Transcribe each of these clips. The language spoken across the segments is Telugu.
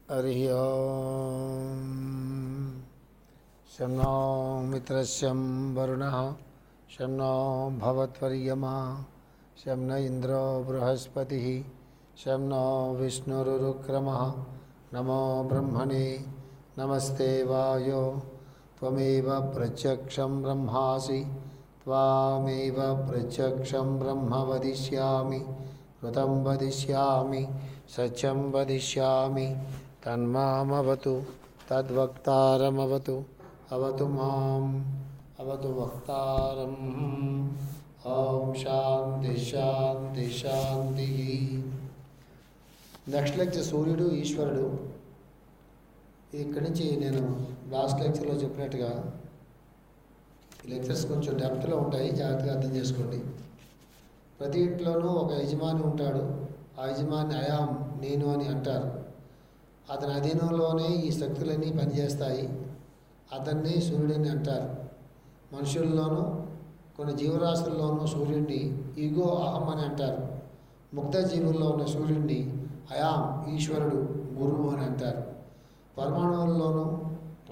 हरिः ओं। शं नो मित्रस्यं वरुणः शं नो भवत्वर्यमा शं न इन्द्रो बृहस्पतिः शं नो विष्णुरुक्रमः नमो ब्रह्मणे नमस्ते वायो त्वमेव प्रत्यक्षं ब्रह्मासि त्वामेव प्रत्यक्षं ब्रह्म वदिष्यामि ऋतं वदिष्यामि सत्यं वदिष्यामि तन्मामवतु तद्वक्तारमवतु अवतु माम् अवतु वक्तारम्। ओम शांति शांति शांति। నెక్స్ట్ లెక్చర్ సూర్యుడు ఈశ్వరుడు. ఇక్కడి నుంచి నేను లాస్ట్ లెక్చర్లో చెప్పినట్టుగా ఈ లెక్చర్స్ కొంచెం డెప్త్లో ఉంటాయి, జాగ్రత్తగా అర్థం చేసుకోండి. ప్రతి ఇంట్లోనూ ఒక యజమాని ఉంటాడు. ఆ యజమాని అయాం నేను అని అంటారు. అతని అధీనంలోనే ఈ శక్తులన్నీ పనిచేస్తాయి. అతన్ని సూర్యుడిని అంటారు. మనుషుల్లోనూ కొన్ని జీవరాశుల్లోనూ సూర్యుడిని ఈగో అహం అని అంటారు. ముక్త జీవుల్లో ఉన్న సూర్యుడిని అయాం ఈశ్వరుడు గురువు అని అంటారు. పరమాణువుల్లోనూ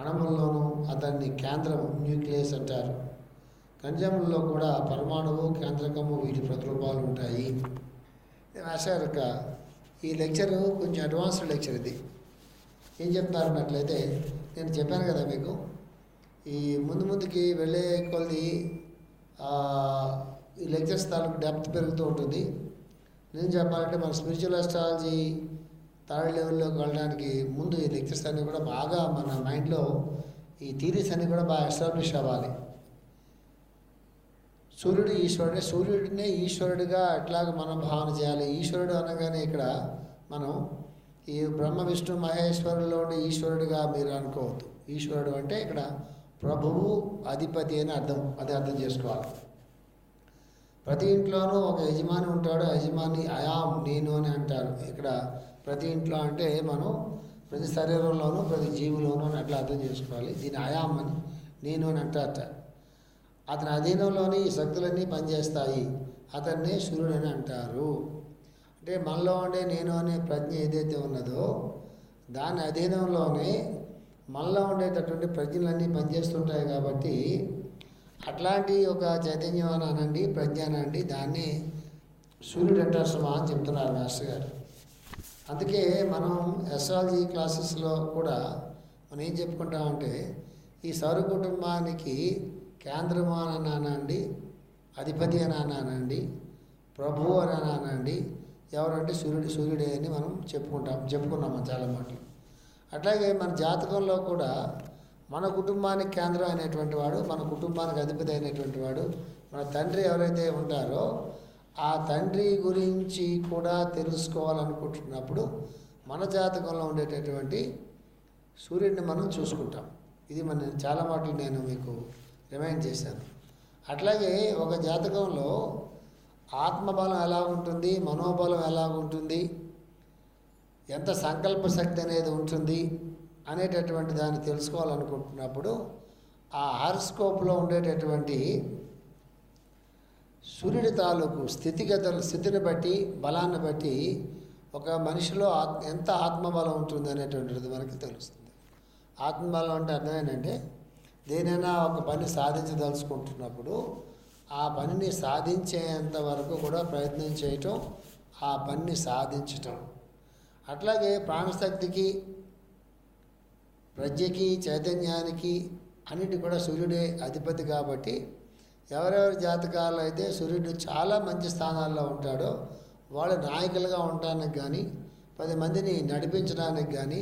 అణువుల్లోనూ అతన్ని కేంద్రం న్యూక్లియస్ అంటారు. ఖనిజములలో కూడా పరమాణువు కేంద్రకము వీటి ప్రతిరూపాలు ఉంటాయి. రాశారు. ఈ లెక్చరు కొంచెం అడ్వాన్స్డ్ లెక్చర్. ఇది ఏం చెప్తున్నారు అన్నట్లయితే, నేను చెప్పాను కదా మీకు, ఈ ముందుకి వెళ్ళే కొలది ఈ లెక్చర్స్ తాలూకు డెప్త్ పెరుగుతూ ఉంటుంది. నేను చెప్పాలంటే మన స్పిరిచువల్ అస్ట్రాలజీ థర్డ్ లెవెల్లోకి వెళ్ళడానికి ముందు ఈ లెక్చర్స్ అన్నీ కూడా బాగా మన మైండ్లో ఈ థీరీస్ అన్నీ కూడా బాగా ఎస్టాబ్లిష్ అవ్వాలి. సూర్యుడు ఈశ్వరుడే, సూర్యుడినే ఈశ్వరుడిగా ఎట్లాగ మనం భావన చేయాలి. ఈశ్వరుడు అనగానే ఇక్కడ మనం ఈ బ్రహ్మ విష్ణు మహేశ్వరుల్లో ఉండే ఈశ్వరుడిగా మీరు అనుకోవద్దు. ఈశ్వరుడు అంటే ఇక్కడ ప్రభువు అధిపతి అని అర్థం. అది అర్థం చేసుకోవాలి. ప్రతి ఇంట్లోనూ ఒక యజమాని ఉంటాడు. యజమాని అయాం నేను అని అంటారు. ఇక్కడ ప్రతి ఇంట్లో అంటే మనం ప్రతి శరీరంలోనూ ప్రతి జీవులోనూ అని అట్లా అర్థం చేసుకోవాలి. దీని అయాం అని నేను అని అంటారట. అతని అధీనంలోని ఈ శక్తులన్నీ పనిచేస్తాయి. అతన్ని సూర్యుడు అని అంటారు. అంటే మనలో ఉండే నేను అనే ప్రజ్ఞ ఏదైతే ఉన్నదో దాని అధీనంలోనే మనలో ఉండేటటువంటి ప్రజ్ఞలన్నీ పనిచేస్తుంటాయి. కాబట్టి అట్లాంటి ఒక చైతన్యం అని అనండి, ప్రజ్ఞ అనండి, దాన్ని సూర్యుడు అంటారు సుమా అని చెప్తున్నారు మాస్టర్ గారు. అందుకే మనం ఎస్ట్రాలజీ క్లాసెస్లో కూడా మనం ఏం చెప్పుకుంటామంటే, ఈ సౌర కుటుంబానికి కేంద్రము అని అనండి, అధిపతి అని అనండి, ప్రభువు అని అనండి. ఎవరంటే సూర్యుడే అని మనం చెప్పుకున్నాము చాలా మాటలు. అట్లాగే మన జాతకంలో కూడా మన కుటుంబానికి కేంద్రం అయినటువంటి వాడు, మన కుటుంబానికి అధిపతి అయినటువంటి వాడు, మన తండ్రి ఎవరైతే ఉంటారో ఆ తండ్రి గురించి కూడా తెలుసుకోవాలనుకుంటున్నప్పుడు మన జాతకంలో ఉండేటటువంటి సూర్యుడిని మనం చూసుకుంటాం. ఇది మన చాలా మాటలు నేను మీకు రిమైండ్ చేశాను. అట్లాగే ఒక జాతకంలో ఆత్మబలం ఎలా ఉంటుంది, మనోబలం ఎలా ఉంటుంది, ఎంత సంకల్ప శక్తి అనేది ఉంటుంది అనేటటువంటి దాన్ని తెలుసుకోవాలనుకుంటున్నప్పుడు ఆ హారోస్కోప్లో ఉండేటటువంటి సూర్యుడి తాలూకు స్థితిని బట్టి, బలాన్ని బట్టి ఒక మనిషిలో ఎంత ఆత్మబలం ఉంటుంది అనేటువంటిది మనకి తెలుస్తుంది. ఆత్మబలం అంటే అర్థం ఏంటంటే, దేనైనా ఒక పని సాధించదలుచుకుంటున్నప్పుడు ఆ పనిని సాధించేంత వరకు కూడా ప్రయత్నం చేయటం, ఆ పనిని సాధించటం. అట్లాగే ప్రాణశక్తికి, ప్రజ్ఞకి, చైతన్యానికి అన్నిటి కూడా సూర్యుడే అధిపతి. కాబట్టి ఎవరెవరి జాతకాల్లో అయితే సూర్యుడు చాలా మంచి స్థానాల్లో ఉంటాడో వాళ్ళు నాయకులుగా ఉండడానికి కానీ, 10 మందిని నడిపించడానికి కానీ,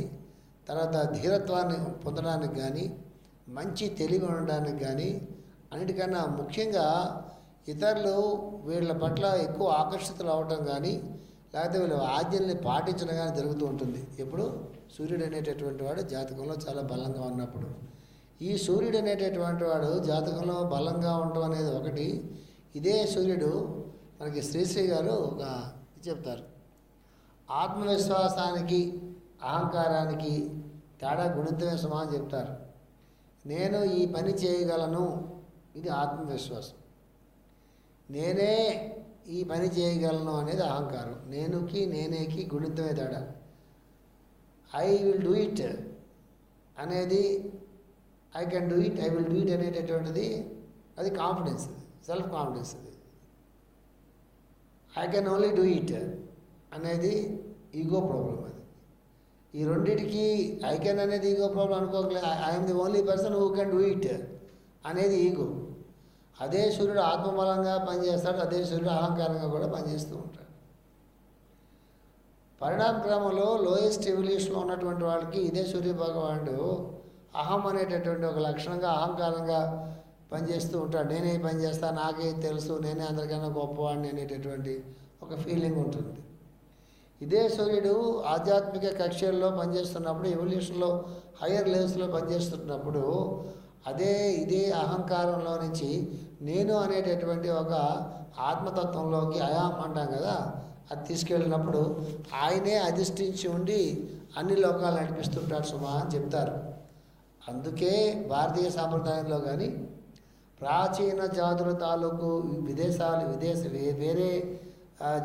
తర్వాత ధీరత్వాన్ని పొందడానికి కానీ, మంచి తెలివి ఉండడానికి కానీ, అన్నిటికన్నా ముఖ్యంగా ఇతరులు వీళ్ళ పట్ల ఎక్కువ ఆకర్షితులు అవ్వటం కానీ, లేకపోతే వీళ్ళ ఆజ్ఞల్ని పాటించడం కానీ జరుగుతూ ఉంటుంది. ఎప్పుడు సూర్యుడు అనేటటువంటి వాడు జాతకంలో చాలా బలంగా ఉన్నప్పుడు. ఈ సూర్యుడు అనేటటువంటి వాడు జాతకంలో బలంగా ఉండటం అనేది ఒకటి. ఇదే సూర్యుడు మనకి శ్రీశ్రీ గారు ఒక చెప్తారు, ఆత్మవిశ్వాసానికి అహంకారానికి తేడా గుణితమే సుమా అని చెప్తారు. నేను ఈ పని చేయగలను, ఇది ఆత్మవిశ్వాసం. నేనే ఈ పని చేయగలను అనేది అహంకారం. నేనేకి గుణితమే తేడా. ఐ విల్ డూ ఇట్ అనేది, I can do it, I will do it అనేటటువంటిది అది కాన్ఫిడెన్స్, సెల్ఫ్ కాన్ఫిడెన్స్. అది I can only do it అనేది ఈగో ప్రాబ్లం. అది ఈ రెండిటికి ఐ కెన్ అనేది ఈగో ప్రాబ్లం అనుకోకలే. I'm the only person who can do it అనేది ఈగో. అదే సూర్యుడు ఆత్మబలంగా పనిచేస్తాడు, అదే సూర్యుడు అహంకారంగా కూడా పనిచేస్తూ ఉంటాడు. పరిణామ క్రమంలో లోయెస్ట్ ఎవల్యూషన్లో ఉన్నటువంటి వాళ్ళకి ఇదే సూర్య భగవానుడు అహం అనేటటువంటి ఒక లక్షణంగా అహంకారంగా పనిచేస్తూ ఉంటాడు. నేనే పని చేస్తా, నాకే తెలుసు, నేనే అందరికన్నా గొప్పవాడిని అనేటటువంటి ఒక ఫీలింగ్ ఉంటుంది. ఇదే సూర్యుడు ఆధ్యాత్మిక కక్షల్లో పనిచేస్తున్నప్పుడు, ఎవల్యూషన్లో హయ్యర్ లెవెల్స్లో పనిచేస్తున్నప్పుడు ఇదే అహంకారంలో నుంచి నేను అనేటటువంటి ఒక ఆత్మతత్వంలోకి అయాం అంటాం కదా, అది తీసుకెళ్ళినప్పుడు ఆయనే అధిష్ఠించి ఉండి అన్ని లోకాలు నడిపిస్తుంటాడు సుమా అని చెప్తారు. అందుకే భారతీయ సాంప్రదాయంలో కానీ ప్రాచీన జాతుల తాలూకు వేరే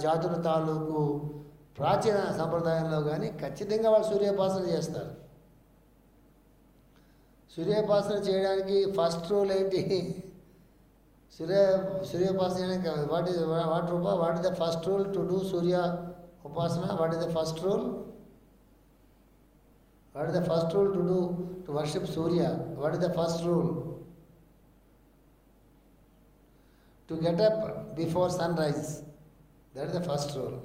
జాతుల తాలూకు ప్రాచీన సంప్రదాయంలో కానీ ఖచ్చితంగా వాళ్ళు సూర్యోపాసన చేస్తారు. సూర్యోపాసన చేయడానికి ఫస్ట్ రూల్ ఏంటి? సూర్యోపాసన చేయడానికి what is the first rule to do Surya upasana? What is the first rule? What is the first rule to do to worship Surya? What is the first rule? To get up before sunrise. That is the first rule.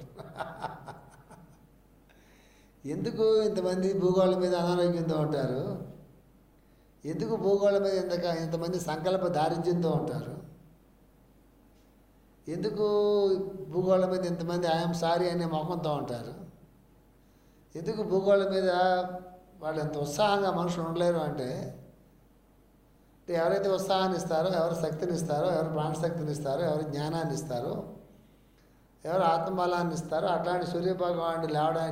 ఎందుకు ఇంతమంది భూగోళం మీద అనారోగ్యంతో ఉంటారు? ఎందుకు భూగోళం మీద ఇంతమంది సంకల్ప దారిద్ర్యంతో ఉంటారు? ఎందుకు భూగోళం మీద ఇంతమంది ఐఎమ్ సారీ అనే మొహంతో ఉంటారు? ఎందుకు భూగోళం మీద వాళ్ళు ఎంత ఉత్సాహంగా మనుషులు ఉండలేరు అంటే ఎవరైతే ఉత్సాహాన్ని ఇస్తారో, ఎవరు శక్తిని ఇస్తారో, ఎవరు ప్రాణశక్తిని ఇస్తారో, ఎవరు జ్ఞానాన్ని ఇస్తారో, ఎవరు ఆత్మబలాన్ని ఇస్తారో అట్లాంటి సూర్యభగవానుడు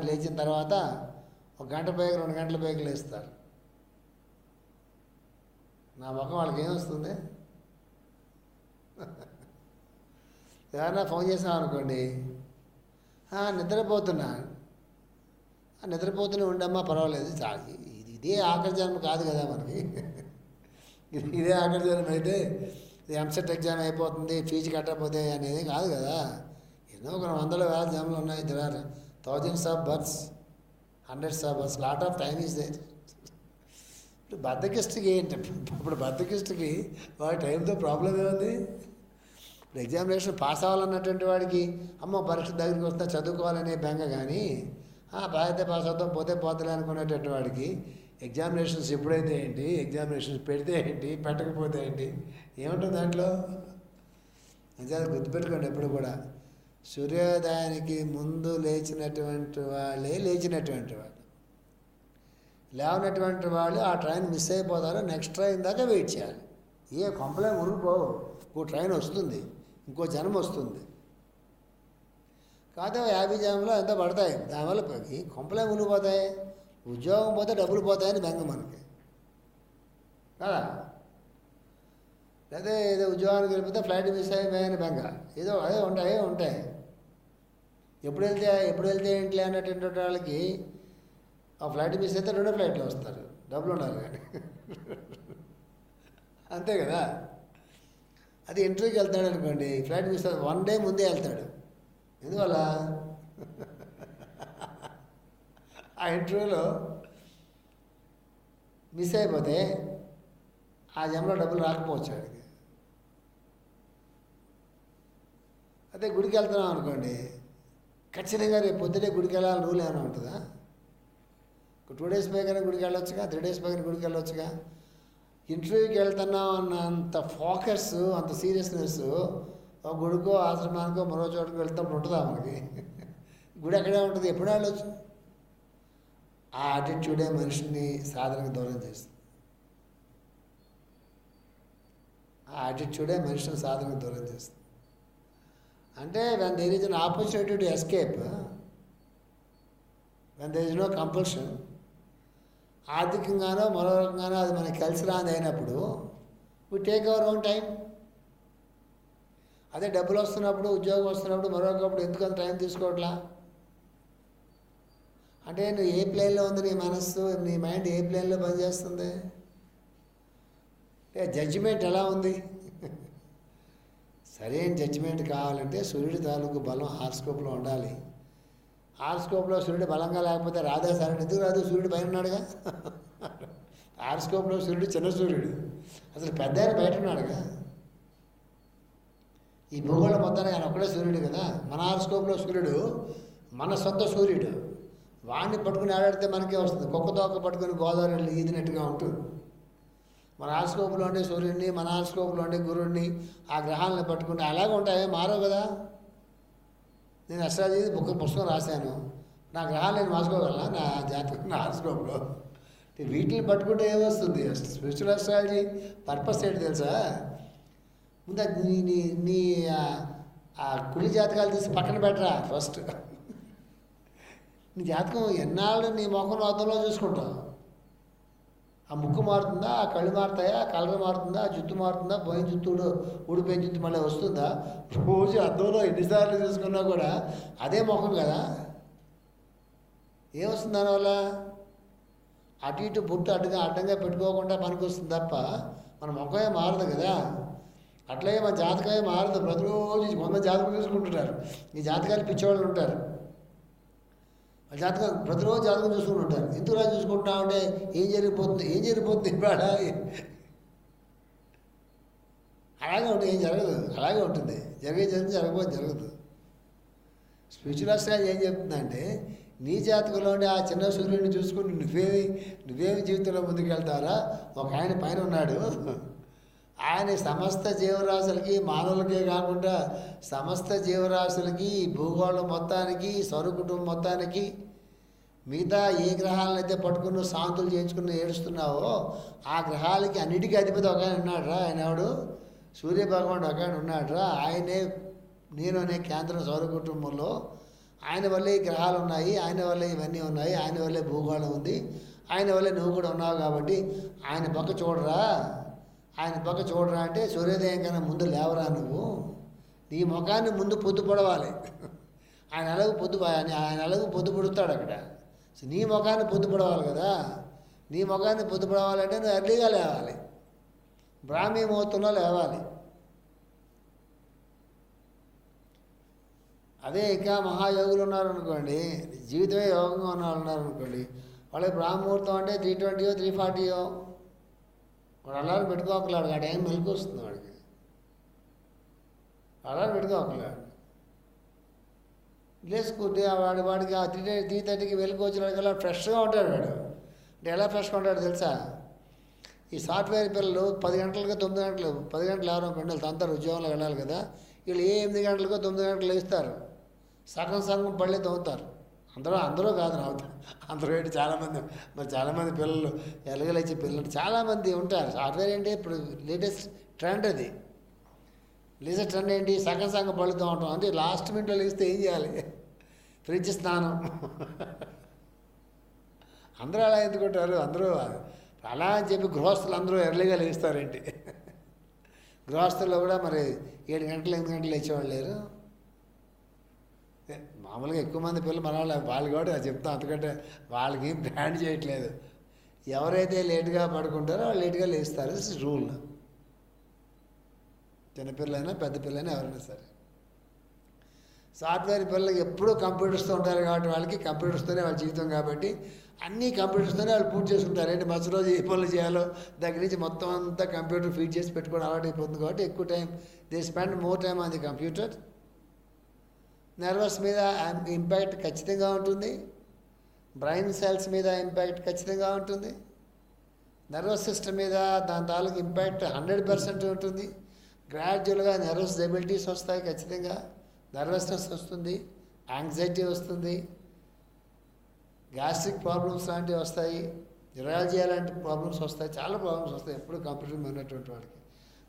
లేచిన తర్వాత 1 గంట పైకి 2 గంటల పైకి లేస్తారు. నా ముఖం వాళ్ళకి ఏమొస్తుంది? ఎవరైనా ఫోన్ చేసాం అనుకోండి, నిద్రపోతూనే ఉండమ్మా పర్వాలేదు, ఇదే ఆఖరి జన్మ కాదు కదా మనకి. ఇదే ఆఖరి జన్మ అయితే ఎంసెట్ ఎగ్జామ్ అయిపోతుంది, ఫీజు కట్టకపోతే అనేది కాదు కదా. ఎన్నో ఒక 100,000 జన్మలు ఉన్నాయి. there are thousands of births, hundreds of births, lot of time is there. ఇప్పుడు బద్దకిస్టుకి ఏంటి? ఇప్పుడు బద్దకిస్టుకి వాడి టైంతో ప్రాబ్లం ఏముంది? ఇప్పుడు ఎగ్జామినేషన్ పాస్ అవ్వాలన్నటువంటి వాడికి అమ్మ పరీక్ష దగ్గరికి వస్తే చదువుకోవాలనే బెంగ, కానీ పాస్ అవుతాం పోతే పోతలే అనుకునేటటువంటి వాడికి ఎగ్జామినేషన్స్ ఎప్పుడైతే ఏంటి, ఎగ్జామినేషన్స్ పెడితే ఏంటి, పెట్టకపోతే ఏంటి, ఏముంటుంది దాంట్లో? నిజాలు గుర్తుపెట్టుకోండి. ఎప్పుడు కూడా సూర్యోదయానికి ముందు లేచినటువంటి వాళ్ళు లేవనటువంటి వాళ్ళు ఆ ట్రైన్ మిస్ అయిపోతారు. నెక్స్ట్ ట్రైన్ దాకా వెయిట్ చేయాలి. కొంపలే మునిగిపోవు, ఇంకో ట్రైన్ వస్తుంది, ఇంకో జన్మ వస్తుంది. కాకపోతే 50 జన్మలో ఎంతో పడతాయి. దానివల్ల కొంపలే మునిగిపోతాయి. ఉద్యోగం పోతే డబ్బులు పోతాయని బెంగ మనకి కదా. లేదా ఏదో ఉద్యోగానికి వెళ్ళిపోతే ఫ్లైట్ మిస్ అయిపోయాయని బెంగ. ఏదో అదే ఉంటాయి. ఎప్పుడు వెళ్తే ఏంటి అన్నటువంటి వాళ్ళకి ఆ ఫ్లైట్ మిస్ అయితే 2 ఫ్లైట్లు వస్తారు, డబ్బులు ఉండాలి కానీ. అంతే కదా. అది ఇంటర్వ్యూకి వెళ్తాడు అనుకోండి, ఫ్లైట్ మిస్ అవుతుంది, 1 డే ముందే వెళ్తాడు. ఎందువల్ల? ఆ ఇంటర్వ్యూలో మిస్ అయిపోతే ఆ జంలో డబ్బులు రాకపోవచ్చు వాడికి. అదే గుడికి వెళ్తున్నాం అనుకోండి, ఖచ్చితంగా రేపు పొద్దునే గుడికి వెళ్ళాలని రూల్ ఏమైనా ఉంటుందా? 2 days పైగానే గుడికి వెళ్ళొచ్చుగా, 3 days పైన గుడికి వెళ్ళొచ్చుగా. ఇంటర్వ్యూకి వెళ్తున్నాం అన్నంత ఫోకస్, అంత సీరియస్నెస్ ఒక గుడికో ఆశ్రమానికో మరో చోటుకు వెళ్తున్నప్పుడు ఉంటుందా మనకి? గుడి అక్కడే ఉంటుంది, ఎప్పుడూ వెళ్ళొచ్చు. ఆ యాటిట్యూడే మనిషిని సాధనకు దూరం చేస్తుంది. అంటే when there is an opportunity to escape, when there is no compulsion, ఆర్థికంగానో మరో రకంగానో అది మనకి కలిసి రాని అయినప్పుడు we take our own time. అదే డబ్బులు వస్తున్నప్పుడు, ఉద్యోగం వస్తున్నప్పుడు, మరొకప్పుడు ఎందుకంత టైం తీసుకోవట్లా అంటే నువ్వు ఏ ప్లేన్లో ఉంది నీ మనస్సు, నీ మైండ్ ఏ ప్లేన్లో పనిచేస్తుంది? జడ్జిమెంట్ ఎలా ఉంది? సరైన జడ్జిమెంట్ కావాలంటే సూర్యుడి తాలూకు బలం హార్స్కోప్లో ఉండాలి. హార్స్కోప్లో సూర్యుడు బలంగా లేకపోతే రాదా సార్? ఎందుకు రాదు? సూర్యుడు పైన ఉన్నాడుగా. హార్స్కోప్లో సూర్యుడు చిన్న సూర్యుడు, అసలు పెద్ద ఆయన బయట ఉన్నాడుగా. ఈ భూగోళం మొత్తానికి ఆయన ఒక్కడే సూర్యుడు కదా. మన హార్స్కోప్లో సూర్యుడు మన సొంత సూర్యుడు. వాడిని పట్టుకుని ఆడాడితే మనకే వస్తుంది. కుక్క తోక పట్టుకుని గోదావరి ఈదినట్టుగా ఉంటుంది. మన హార్స్కోప్లో ఉండే సూర్యుడిని, మన హార్స్కోప్లో ఉండే గురుడిని, ఆ గ్రహాలను పట్టుకుంటే అలాగే ఉంటాయి, మారవు కదా. నేను అస్ట్రాలజీ పుస్తకం రాశాను. నా గ్రహాలు నేను మార్చుకోగలనా? నా జాతకం, నా హార్స్కోప్లో వీటిని పట్టుకుంటే ఏమొస్తుంది? స్పిరిచువల్ అస్ట్రాలజీ పర్పస్ ఏంటి తెలుసా? ముందు నీ ఆ కులి జాతకాలు తీసి పక్కన పెట్టరా ఫస్ట్. నీ జాతకం ఎన్నాళ్ళు నీ ముఖం అర్థంలో చూసుకుంటావు. ఆ ముక్కు మారుతుందా, ఆ కళ్ళు మారుతాయా, ఆ కలర్ మారుతుందా, ఆ జుట్టు మారుతుందా, పోయిన జుట్టు ఊడిపోయిన జుట్టు మళ్ళీ వస్తుందా? రోజు అద్దంలో ఎన్నిసార్లు చూసుకున్నా కూడా అదే ముఖం కదా. ఏమొస్తుంది దానివల్ల? అటు ఇటు బుట్టు అడ్డంగా పెట్టుకోకుండా పనికి వస్తుంది తప్ప మన ముఖమే మారదు కదా. అట్లాగే మన జాతకమే మారదు. ప్రతిరోజు కొంత జాతకం చూసుకుంటుంటారు. ఈ జాతకాలు పిచ్చేవాళ్ళు ఉంటారు. వాళ్ళ జాతకం ప్రతిరోజు జాతకం చూసుకుంటూ ఉంటారు. ఎందుకులా చూసుకుంటా ఉంటే ఏం జరిగిపోతుంది ఇవాళ అలాగే ఉంటుంది. ఏం జరగదు, అలాగే ఉంటుంది. జరగకపోతే జరగదు. స్పిరిచువల్ అస్ట్రాలజీ ఏం చెప్తుందంటే, నీ జాతకంలో ఉండే ఆ చిన్న సూర్యుడిని చూసుకుని నువ్వేమి జీవితంలో ముందుకెళ్తారా? ఒక ఆయన పైన ఉన్నాడు. ఆయన సమస్త జీవరాశులకి, మానవులకే కాకుండా సమస్త జీవరాశులకి, భూగోళం మొత్తానికి, సౌర కుటుంబం మొత్తానికి, మిగతా ఏ గ్రహాలను అయితే పట్టుకుని శాంతులు చేయించుకుని ఏడుస్తున్నావో ఆ గ్రహాలకి అన్నిటికీ అధిపతి ఒక ఆయన ఉన్నాడురా. ఆయన ఎవడు? సూర్యభగవానుడు ఒక ఆయన ఉన్నాడురా. ఆయనే నేను అనే కేంద్రం సౌర కుటుంబంలో. ఆయన వల్లే ఈ గ్రహాలు ఉన్నాయి, ఆయన వల్లే ఇవన్నీ ఉన్నాయి, ఆయన వల్లే భూగోళం ఉంది, ఆయన వల్లే నువ్వు కూడా ఉన్నావు. కాబట్టి ఆయన పక్క చూడరా అంటే సూర్యోదయం కన్నా ముందు లేవరా నువ్వు. నీ ముఖాన్ని ముందు పొద్దు పొడవాలి. ఆయన అలాగూ పొద్దు పొడుస్తాడు అక్కడ. సో నీ ముఖాన్ని పొద్దు పొడవాలి కదా. నీ ముఖాన్ని పొద్దు పొడవాలంటే నువ్వు ఎర్లీగా లేవాలి, బ్రాహ్మీ ముహూర్తంలో లేవాలి. అదే ఇంకా మహాయోగులు ఉన్నారనుకోండి, జీవితమే యోగంగా ఉన్నారనుకోండి, వాళ్ళకి బ్రాహ్మముహూర్తం అంటే 3:20 3:40 వాడు అలారం పెట్టుకోకలాడు. ఆ టైం మెలకు వస్తుంది వాడికి. అలారం పెట్టుకోకలాడు లేసుకుంటే వాడికి ఆ 3:30కి వెలుగు వచ్చిన ఫ్రెష్గా ఉంటాడు వాడు. అంటే ఎలా ఫ్రెష్గా ఉంటాడు తెలుసా? ఈ సాఫ్ట్వేర్ పిల్లలు 10 గంటలకు 9 గంటలు 10 గంటలు ఎవరో పెండలు తంతారు, ఉద్యోగంలో వెళ్ళాలి కదా. వీళ్ళు 8 గంటలకు 9 గంటలు వేస్తారు, సగం పళ్ళే తవ్వుతారు. అందరూ కాదు నవ్వుతారు, అందరూ ఏంటి చాలామంది పిల్లలు ఎలగలేచే పిల్లలు చాలామంది ఉంటారు. సాఫ్ట్వేర్ ఏంటి ఇప్పుడు లేటెస్ట్ ట్రెండ్. అది లేటెస్ట్ ట్రెండ్ ఏంటి? సగం పళ్ళుతూ ఉంటాం. అంటే లాస్ట్ మినిట్లో లేస్తే ఏం చేయాలి? ఫ్రిడ్జ్ స్నానం. అందరూ అలా ఎందుకుంటారు? అందరూ అలా అని చెప్పి గృహస్థులు అందరూ ఎర్లీగా లేస్తారేంటి? గృహస్థుల్లో కూడా మరి 7 గంటలు 8 గంటలు లేచేవాళ్ళు లేరు. మామూలుగా ఎక్కువ మంది పిల్లలు మన వాళ్ళు కూడా చెప్తాం, అందుకంటే వాళ్ళకి ఏం బ్రాండ్ చేయట్లేదు. ఎవరైతే లేటుగా పడుకుంటారో వాళ్ళు లేటుగా లేస్తారు. This is rule. చిన్నపిల్లలైనా పెద్ద పిల్లలైనా ఎవరైనా సరే. సాఫ్ట్వేర్ పిల్లలకి ఎప్పుడూ కంప్యూటర్స్తో ఉంటారు కాబట్టి వాళ్ళకి కంప్యూటర్స్తోనే వాళ్ళ జీవితం కాబట్టి అన్నీ కంప్యూటర్స్తోనే వాళ్ళు పూర్తి చేసుకుంటారు. ఏంటి మరుసటి రోజు ఏ పనులు చేయాలో దగ్గర నుంచి మొత్తం అంతా కంప్యూటర్ ఫీడ్ చేసి పెట్టుకోవడం అలవాటు అయిపోతుంది కాబట్టి ఎక్కువ time they spend more time on the computer. Nervous మీద ఇంపాక్ట్ ఖచ్చితంగా ఉంటుంది, బ్రెయిన్ సెల్స్ మీద ఇంపాక్ట్ ఖచ్చితంగా ఉంటుంది, నర్వస్ సిస్టమ్ మీద దాని తాలూకు ఇంపాక్ట్ 100% ఉంటుంది. గ్రాడ్యువల్గా నర్వస్ ఎబిలిటీస్ వస్తాయి, ఖచ్చితంగా నర్వస్నెస్ వస్తుంది, యాంగ్జైటీ వస్తుంది, గ్యాస్ట్రిక్ ప్రాబ్లమ్స్ లాంటివి వస్తాయి, న్యూరాలజీ లాంటి ప్రాబ్లమ్స్ వస్తాయి, చాలా ప్రాబ్లమ్స్ వస్తాయి ఎప్పుడు కంప్యూటర్ ఉన్నటువంటి వాడికి.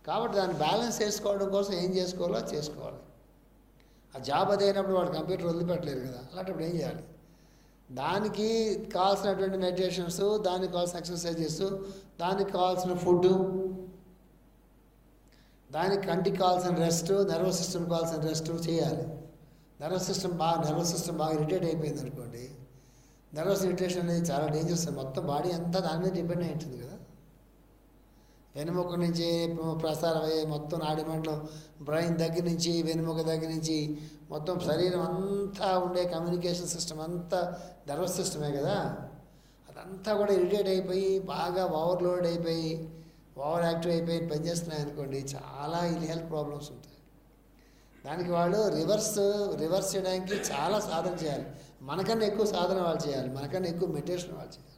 కాబట్టి దాన్ని బ్యాలెన్స్ చేసుకోవడం కోసం ఏం చేసుకోవాలో చేసుకోవాలి. ఆ జాబ్ అదైనప్పుడు వాడు కంప్యూటర్ వదిలిపెట్టలేరు కదా, అలాంటప్పుడు ఏం చేయాలి? దానికి కావాల్సినటువంటి మెడిటేషన్స్, దానికి కావాల్సిన ఎక్సర్సైజెస్, దానికి కావాల్సిన ఫుడ్, దానికి కంటికి కావాల్సిన రెస్ట్, నర్వస్ సిస్టమ్ కావాల్సిన రెస్ట్ చేయాలి. నర్వస్ సిస్టమ్ బాగా ఇరిటేట్ అయిపోయింది అనుకోండి, నర్వస్ ఇరిటేషన్ అనేది చాలా డేంజరస్. మొత్తం బాడీ అంతా దాని మీద డిపెండ్ అయి ఉంటుంది కదా. వెనుముక నుంచి ప్రసారం అయ్యే మొత్తం నాడి మంటలు, బ్రెయిన్ దగ్గర నుంచి వెనుముక దగ్గర నుంచి మొత్తం శరీరం అంతా ఉండే కమ్యూనికేషన్ సిస్టమ్ అంతా నర్వస్ సిస్టమే కదా. అదంతా కూడా ఇరిటేట్ అయిపోయి బాగా ఓవర్లోడ్ అయిపోయి ఓవర్ యాక్టివ్ అయిపోయి పనిచేస్తున్నాయి అనుకోండి, చాలా హెల్త్ ప్రాబ్లమ్స్ ఉంటాయి. దానికి వాళ్ళు రివర్స్ చేయడానికి చాలా సాధన చేయాలి. మనకన్నా ఎక్కువ సాధన వాళ్ళు చేయాలి, మనకన్నా ఎక్కువ మెడిటేషన్ వాళ్ళు చేయాలి.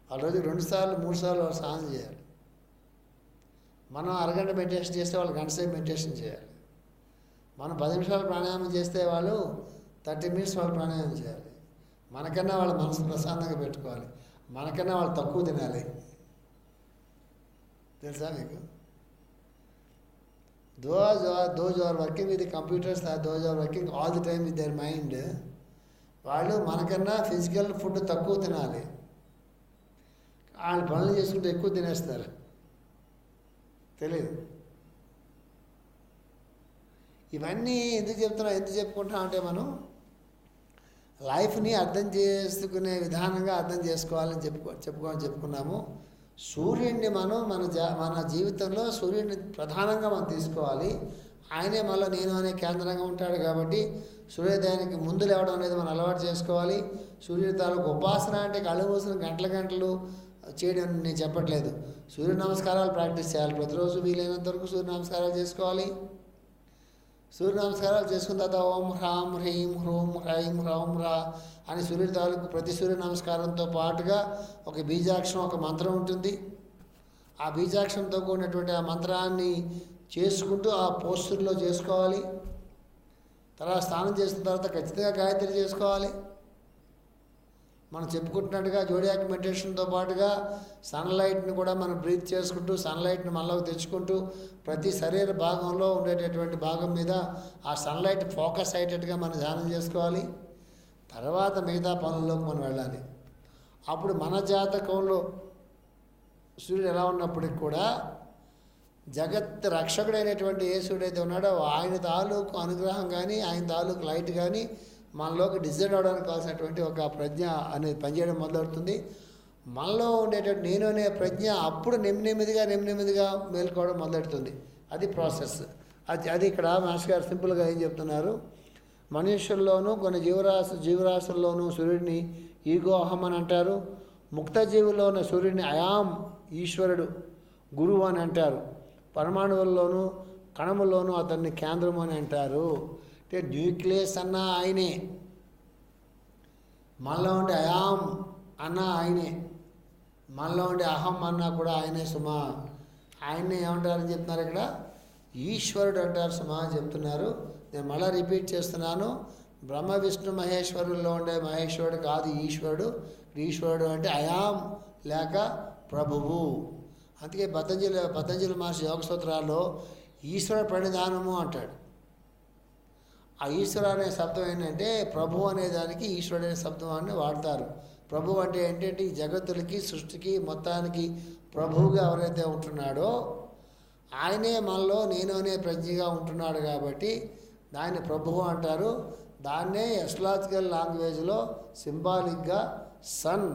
వాళ్ళ రోజు 2 సార్లు 3 సార్లు వాళ్ళు సాధన చేయాలి. మనం అరగంట మెడిటేషన్ చేస్తే వాళ్ళు గంట సేపు మెడిటేషన్ చేయాలి. మనం 10 నిమిషాలు ప్రాణాయామం చేస్తే వాళ్ళు 30 మినిట్స్ వాళ్ళు ప్రాణాయామం చేయాలి. మనకన్నా వాళ్ళ మనసు ప్రశాంతంగా పెట్టుకోవాలి, మనకన్నా వాళ్ళు తక్కువ తినాలి. తెలుసా మీకు? those who are working with the computers, those who are working all the time with their mind, వాళ్ళు మనకన్నా ఫిజికల్ ఫుడ్ తక్కువ తినాలి, వాళ్ళు పనులు చేసుకుంటే ఎక్కువ తినేస్తారు. తెలియదు. ఇవన్నీ ఎందుకు చెప్పుకుంటున్నాం అంటే మనం లైఫ్ని అర్థం చేసుకునే విధానంగా అర్థం చేసుకోవాలని చెప్పుకున్నాము. సూర్యుడిని మనం మన జీవితంలో సూర్యుడిని ప్రధానంగా మనం తీసుకోవాలి. ఆయనే మళ్ళీ నేను అనే కేంద్రంగా ఉంటాడు కాబట్టి సూర్యోదయానికి ముందు లేవడం అనేది మనం అలవాటు చేసుకోవాలి. సూర్యుడి తాలూకు ఉపాసన అంటే కళ్ళు మూసిన గంటలు చేయడం నేను చెప్పట్లేదు. సూర్య నమస్కారాలు ప్రాక్టీస్ చేయాలి. ప్రతిరోజు వీలైనంత వరకు సూర్య నమస్కారాలు చేసుకోవాలి. సూర్య నమస్కారాలు చేసుకున్న తర్వాత ఓం హ్రాం హ్రీం హ్రూం హ్రైం హ్రౌం హ్రా అని సూర్యుడి తాలూకు ప్రతి సూర్య నమస్కారంతో పాటుగా ఒక బీజాక్షరం, ఒక మంత్రం ఉంటుంది. ఆ బీజాక్షరంతో కూడినటువంటి ఆ మంత్రాన్ని చేసుకుంటూ ఆ పోస్టుల్లో చేసుకోవాలి. తర్వాత స్నానం చేసిన తర్వాత ఖచ్చితంగా గాయత్రి చేసుకోవాలి. మనం చెప్పుకుంటున్నట్టుగా జోడియాక్ మెడిటేషన్తో పాటుగా సన్లైట్ని కూడా మనం బ్రీత్ చేసుకుంటూ సన్లైట్ని మనలోకి తెచ్చుకుంటూ ప్రతి శరీర భాగంలో ఉండేటటువంటి భాగం మీద ఆ సన్లైట్ ఫోకస్ అయ్యేటట్టుగా మనం ధ్యానం చేసుకోవాలి. తర్వాత మిగతా పనుల్లోకి మనం వెళ్ళాలి. అప్పుడు మన జాతకంలో సూర్యుడు ఎలా ఉన్నప్పటికి కూడా జగత్ రక్షకుడైనటువంటి ఏ సూర్యుడైతే ఉన్నాడో ఆయన తాలూకు అనుగ్రహం కానీ ఆయన తాలూకు లైట్ కానీ మనలోకి డిజైన్ అవడానికి కావాల్సినటువంటి ఒక ప్రజ్ఞ అనేది పనిచేయడం మొదలవుతుంది. మనలో ఉండేటటువంటి నేను అనే ప్రజ్ఞ అప్పుడు నెమ్మదిగా మేల్కోవడం మొదలెడుతుంది. అది ప్రాసెస్. అది ఇక్కడ మాస్టర్ గారు సింపుల్గా ఏం చెప్తున్నారు, మనుష్యుల్లోనూ కొన్ని జీవరాశుల్లోనూ సూర్యుడిని ఈగో అహం అని అంటారు. ముక్త జీవుల్లో ఉన్న సూర్యుడిని అయాం ఈశ్వరుడు గురువు అని అంటారు. పరమాణువుల్లోనూ కణముల్లోనూ అతన్ని కేంద్రము అని అంటారు. అంటే న్యూక్లియస్ అన్న ఆయనే, మనలో ఉండే అయాం అన్న ఆయనే, మనలో ఉండే అహం అన్నా కూడా ఆయనే సుమా. ఆయన్నే ఏమంటారని చెప్తున్నారు ఇక్కడ, ఈశ్వరుడు అంటారు సుమా అని చెప్తున్నారు. నేను మళ్ళీ రిపీట్ చేస్తున్నాను, బ్రహ్మ విష్ణు మహేశ్వరుల్లో ఉండే మహేశ్వరుడు కాదు ఈశ్వరుడు. ఈశ్వరుడు అంటే అయాం లేక ప్రభువు. అందుకే పతంజలి మహర్షి యోగ సూత్రాల్లో ఈశ్వర ప్రణిధానము అంటాడు. ఆ ఈశ్వర అనే శబ్దం ఏంటంటే ప్రభు అనే దానికి ఈశ్వరుడు అనే శబ్దాన్ని వాడతారు. ప్రభు అంటే ఏంటంటే ఈ జగత్తులకి సృష్టికి మొత్తానికి ప్రభువుగా ఎవరైతే ఉంటున్నాడో ఆయనే మనలో నేను అనే ప్రజ్ఞగా ఉంటున్నాడు కాబట్టి దాన్ని ప్రభువు అంటారు. దాన్నే ఎస్ట్రాలజికల్ లాంగ్వేజ్లో సింబాలిక్గా సన్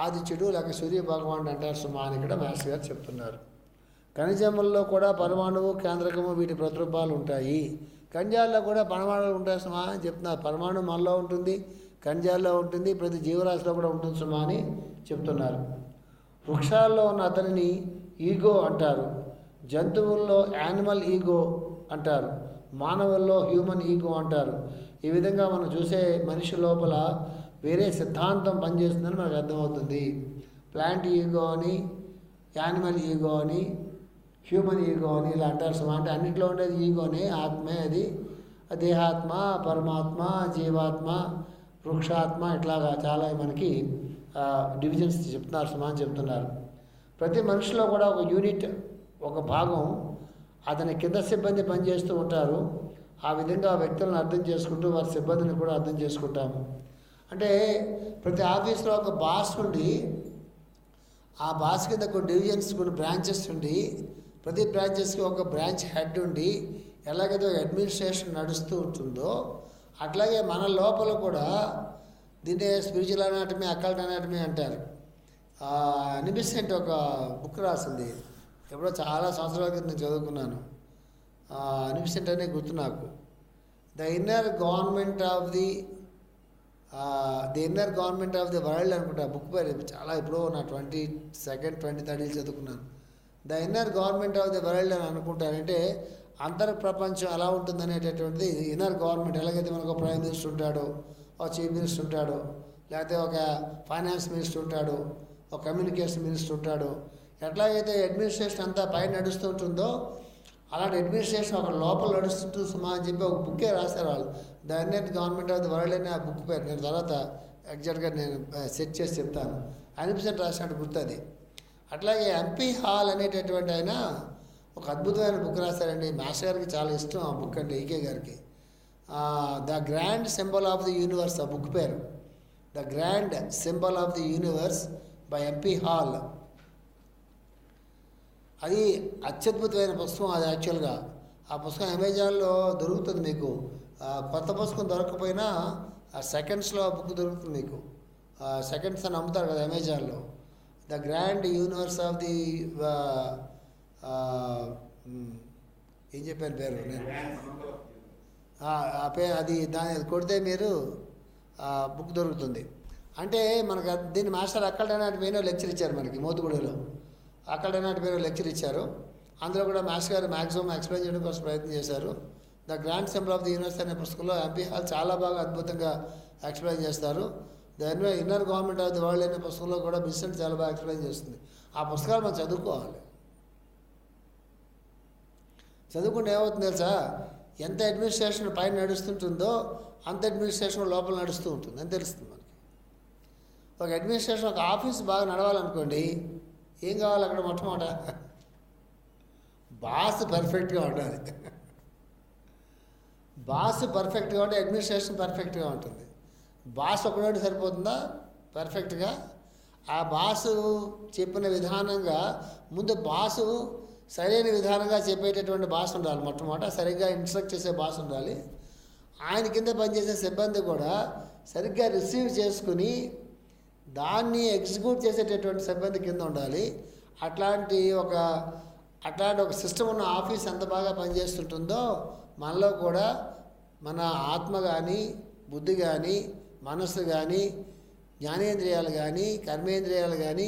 ఆదిత్యుడు లేక సూర్య భగవానుడు అంటారు సుమా అని ఇక్కడ మాస్టర్ గారు చెప్తున్నారు. ఖనిజముల్లో కూడా పరమాణువు కేంద్రకము వీటి ప్రతిరూపాలు ఉంటాయి. ఖనిజాల్లో కూడా పరమాణువులు ఉంటాయి సుమా అని చెప్తున్నారు. పరమాణు మనలో ఉంటుంది, ఖనిజాల్లో ఉంటుంది, ప్రతి జీవరాశిలో కూడా ఉంటుంది సుమా అని చెప్తున్నారు. వృక్షాల్లో ఉన్న అతనిని ఈగో అంటారు. జంతువుల్లో యానిమల్ ఈగో అంటారు. మానవుల్లో హ్యూమన్ ఈగో అంటారు. ఈ విధంగా మనం చూసే మనిషి లోపల వేరే సిద్ధాంతం పనిచేస్తుందని మనకు అర్థమవుతుంది. ప్లాంట్ ఈగో అని, యానిమల్ ఈగో అని, హ్యూమన్ ఈగో అని ఇలా అంటారు సుమా. అంటే అన్నింటిలో ఉండేది ఈగోనే, ఆత్మే. అది దేహాత్మ, పరమాత్మ, జీవాత్మ, వృక్షాత్మ ఇట్లాగా చాలా మనకి డివిజన్స్ చెప్తున్నారు సుమా అని చెప్తున్నారు. ప్రతి మనిషిలో కూడా ఒక యూనిట్, ఒక భాగం అతని కింద సిబ్బంది పనిచేస్తూ ఉంటారు. ఆ విధంగా వ్యక్తులను అర్థం చేసుకుంటూ వారి సిబ్బందిని కూడా అర్థం చేసుకుంటాము. అంటే ప్రతి ఆఫీస్లో ఒక బాస్ ఉండి ఆ బాస్ కింద కొన్ని డివిజన్స్, కొన్ని బ్రాంచెస్ ఉండి ప్రతి బ్రాంచెస్కి ఒక బ్రాంచ్ హెడ్ ఉండి ఎలాగైతే అడ్మినిస్ట్రేషన్ నడుస్తూ ఉంటుందో అట్లాగే మన లోపల కూడా దీన్నే స్పిరిచువల్ అనాటమీ, అకల్ట్ అనాటమీ అంటారు. అనిబిసెంట్ ఒక బుక్ రాసింది, ఎప్పుడో చాలా సంవత్సరాల క్రితం నేను చదువుకున్నాను. అనిబిసెంట్ అనే గుర్తు నాకు. The inner government of the world అనుకుంటా బుక్ పేరు. చాలా ఎప్పుడో నా 22nd 23rd చదువుకున్నాను. The inner government of the world అని అనుకుంటానంటే అంతర్ ప్రపంచం ఎలా ఉంటుందనేటటువంటిది ఇన్నర్ గవర్నమెంట్. ఎలాగైతే మనకు ప్రైమ్ మినిస్టర్ ఉంటాడో, ఒక చీఫ్ మినిస్టర్ ఉంటాడు, లేకపోతే ఒక ఫైనాన్స్ మినిస్టర్ ఉంటాడు, ఒక కమ్యూనికేషన్ మినిస్టర్ ఉంటాడు, ఎట్లాగైతే అడ్మినిస్ట్రేషన్ అంతా పైన నడుస్తూ ఉంటుందో అలాంటి అడ్మినిస్ట్రేషన్ ఒక లోపల నడుస్తుంటూ సుమా అని చెప్పి ఒక బుక్కే రాశారు వాళ్ళు. The inner government of the world అనే ఆ బుక్ పేరు నేను తర్వాత ఎగ్జాక్ట్గా నేను సెట్ చేసి చెప్తాను. 100% రాసినట్టు గుర్తుంది. అట్లాగే ఎంపీ హాల్ అనేటటువంటి ఆయన ఒక అద్భుతమైన బుక్ రాశారండి. మాస్టర్ గారికి చాలా ఇష్టం ఆ బుక్ అంటే, ఈకే గారికి. The grand symbol of the universe ఆ బుక్ పేరు. The grand symbol of the universe by MP hall. అది అత్యద్భుతమైన పుస్తకం. అది యాక్చువల్గా ఆ పుస్తకం అమెజాన్లో దొరుకుతుంది మీకు. కొత్త పుస్తకం దొరకకపోయినా సెకండ్స్లో ఆ బుక్ దొరుకుతుంది మీకు. సెకండ్స్ అని అమ్ముతారు కదా అమెజాన్లో. The grand universe of the ఏం చెప్పాను పేరు నేను, అది దాని కొడితే మీరు బుక్ దొరుకుతుంది. అంటే మనకు దీన్ని మాస్టర్ అక్కల్ట్ అనాటమీలో లెక్చర్ ఇచ్చారు మనకి మోతుగూడలో. అక్కల్ట్ అనాటమీలో లెక్చర్ ఇచ్చారు. అందులో కూడా మాస్టర్ గారు మ్యాక్సిమం ఎక్స్ప్లెయిన్ చేయడం కోసం ప్రయత్నం చేశారు. The grand symbol of the universe అనే పుస్తకంలో ఎంపీ హాల్ చాలా బాగా అద్భుతంగా ఎక్స్ప్లెయిన్ చేస్తారు. The inner government of the world అనే పుస్తకంలో కూడా బిసెంట్ చాలా బాగా ఎక్స్ప్లెయిన్ చేస్తుంది. ఆ పుస్తకాలు మనం చదువుకోవాలి. చదువుకుంటే ఏమవుతుంది తెలుసా, ఎంత అడ్మినిస్ట్రేషన్ పైన నడుస్తుంటుందో అంత అడ్మినిస్ట్రేషన్ లోపల నడుస్తూ ఉంటుంది అని తెలుస్తుంది మనకి. ఒక అడ్మినిస్ట్రేషన్ ఒక ఆఫీస్ బాగా నడవాలనుకోండి, ఏం కావాలి అక్కడ మొట్టమొదట? బాస్ పర్ఫెక్ట్గా ఉండాలి. బాస్ పర్ఫెక్ట్గా ఉంటే అడ్మినిస్ట్రేషన్ పర్ఫెక్ట్గా ఉంటుంది. బాస్ ఒకటి సరిపోతుందా పర్ఫెక్ట్గా? ఆ బాసు చెప్పిన విధానంగా ముందు బాసు సరైన విధానంగా చెప్పేటటువంటి బాస్ ఉండాలి. మొట్టమొదట సరిగ్గా ఇన్స్ట్రక్ట్ చేసే బాస్ ఉండాలి. ఆయన కింద పనిచేసే సిబ్బంది కూడా సరిగ్గా రిసీవ్ చేసుకుని దాన్ని ఎగ్జిక్యూట్ చేసేటటువంటి సిబ్బంది కింద ఉండాలి. అట్లాంటి ఒక సిస్టమ్ ఉన్న ఆఫీస్ ఎంత బాగా పనిచేస్తుంటుందో మనలో కూడా మన ఆత్మ కానీ, బుద్ధి కానీ, మనస్సు కానీ, జ్ఞానేంద్రియాలు కానీ, కర్మేంద్రియాలు కానీ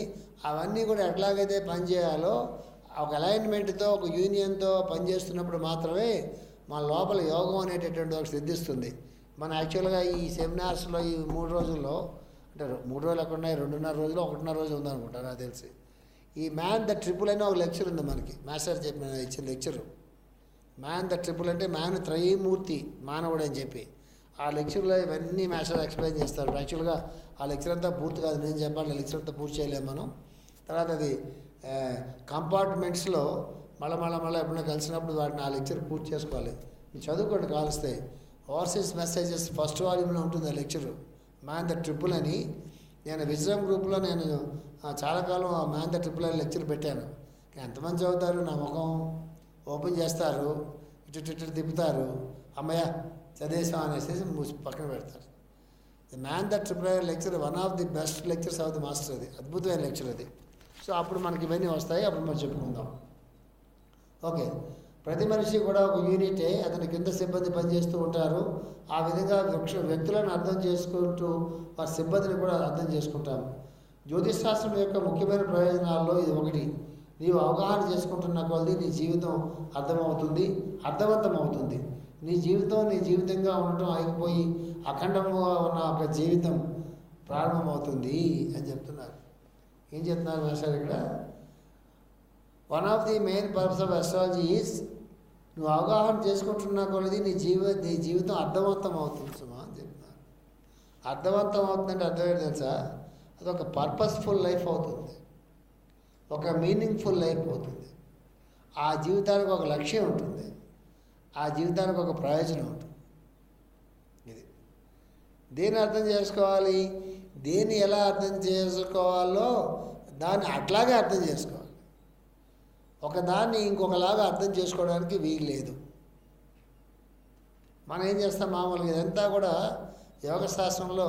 అవన్నీ కూడా ఎట్లాగైతే పనిచేయాలో ఒక అలైన్మెంట్తో, ఒక యూనియన్తో పనిచేస్తున్నప్పుడు మాత్రమే మన లోపల యోగం అనేటటువంటి ఒక సిద్ధిస్తుంది. మన యాక్చువల్గా ఈ సెమినార్స్లో ఈ 3 రోజుల్లో, అంటే 3 రోజులు ఎక్కడ ఉన్నాయి, 2.5 రోజులు 1.5 రోజు ఉందనుకుంటా నాకు తెలిసి. ఈ మ్యాన్ ద ట్రిపుల్ అనే ఒక లెక్చర్ ఉంది మనకి, మాస్టర్ ఇచ్చిన లెక్చరు. మ్యాన్ ద ట్రిపుల్ అంటే మ్యాన్ త్రయీమూర్తి మానవుడు అని చెప్పి ఆ లెక్చర్లో ఇవన్నీ మాస్టర్ ఎక్స్ప్లెయిన్ చేస్తారు. యాక్చువల్గా ఆ లెక్చర్ అంతా పూర్తి కాదు, నేను చెప్పాలి, లెక్చర్ అంతా పూర్తి చేయలేము మనం. తర్వాత అది కంపార్ట్మెంట్స్లో మళ్ళీ ఎప్పుడైనా కలిసినప్పుడు వాటిని ఆ లెక్చర్ పూర్తి చేసుకోవాలి. మీరు చదువుకోండి కాలుస్తాయి. ఓవర్సీస్ మెసేజెస్ ఫస్ట్ వాల్యూమ్లో ఉంటుంది ఆ లెక్చరు, మ్యాన్ ద ట్రిపుల్ అని. నేను విజ్డమ్ గ్రూప్లో నేను చాలా కాలం మ్యాన్ ద ట్రిపుల్ అని లెక్చర్ పెట్టాను. ఎంతమంది చదువుతారు? నా ముఖం ఓపెన్ చేస్తారు, ఇటు తిప్పుతారు, అమ్మయ్య చదివేసాం అనేసి పక్కన పెడతారు. ది మ్యాన్ ద ట్రిపుల్ అనే lecture one of the best lectures of the master. అది అద్భుతమైన లెక్చర్ అది. సో అప్పుడు మనకి ఇవన్నీ వస్తాయి, అప్పుడు మనం చెప్పుకుందాం. ఓకే, ప్రతి మనిషి కూడా ఒక యూనిటే, అతని కింద సిబ్బంది పనిచేస్తూ ఉంటారు. ఆ విధంగా వ్యక్తులను అర్థం చేసుకుంటూ వారి సిబ్బందిని కూడా అర్థం చేసుకుంటాము. జ్యోతిష్ శాస్త్రం యొక్క ముఖ్యమైన ప్రయోజనాల్లో ఇది ఒకటి. నీవు అవగాహన చేసుకుంటున్న కొలది నీ జీవితం అర్థవంతమవుతుంది. నీ జీవితంగా ఉండటం అయిపోయి అఖండంగా ఉన్న ఒక జీవితం ప్రారంభమవుతుంది అని చెప్తున్నారు. ఏం చెప్తున్నారు మాస్టర్ ఇక్కడ? One of the main purpose of astrology is, నువ్వు అవగాహన చేసుకుంటున్న కొలది నీ జీవితం అర్థవంతం అవుతుంది సుమా అని చెప్తున్నారు. అర్థవంతం అవుతుందంటే అర్థం ఏంటి తెలుసా? అదొక పర్పస్ఫుల్ లైఫ్ అవుతుంది, ఒక మీనింగ్ఫుల్ లైఫ్ అవుతుంది. ఆ జీవితానికి ఒక లక్ష్యం ఉంటుంది, ఆ జీవితానికి ఒక ప్రయోజనం ఉంటుంది. ఇది దేన్ని అర్థం చేసుకోవాలి, దేన్ని ఎలా అర్థం చేసుకోవాలో దాన్ని అట్లాగే అర్థం చేసుకోవాలి. ఒకదాన్ని ఇంకొకలాగా అర్థం చేసుకోవడానికి వీలు లేదు. మనం ఏం చేస్తాం మామూలుగా ఇదంతా కూడా యోగ శాస్త్రంలో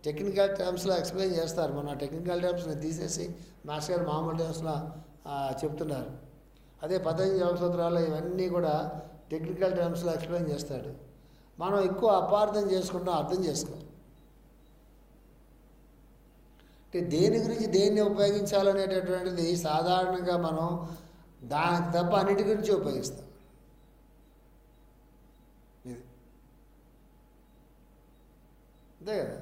టెక్నికల్ టర్మ్స్లో ఎక్స్ప్లెయిన్ చేస్తారు. మన టెక్నికల్ టర్మ్స్ని తీసేసి మాస్టర్ గారు మామూలు టర్మ్స్లో చెప్తున్నారు. అదే పతంజలి యోగ సూత్రాల్లో ఇవన్నీ కూడా టెక్నికల్ టర్మ్స్లో ఎక్స్ప్లెయిన్ చేస్తాడు. మనం ఎక్కువ అపార్థం చేసుకుంటాం, అర్థం చేసుకోం. అంటే దేని గురించి దేన్ని ఉపయోగించాలనేటటువంటిది సాధారణంగా మనం దానికి తప్ప అన్నిటి గురించి ఉపయోగిస్తాం. ఇది అంతే కదా,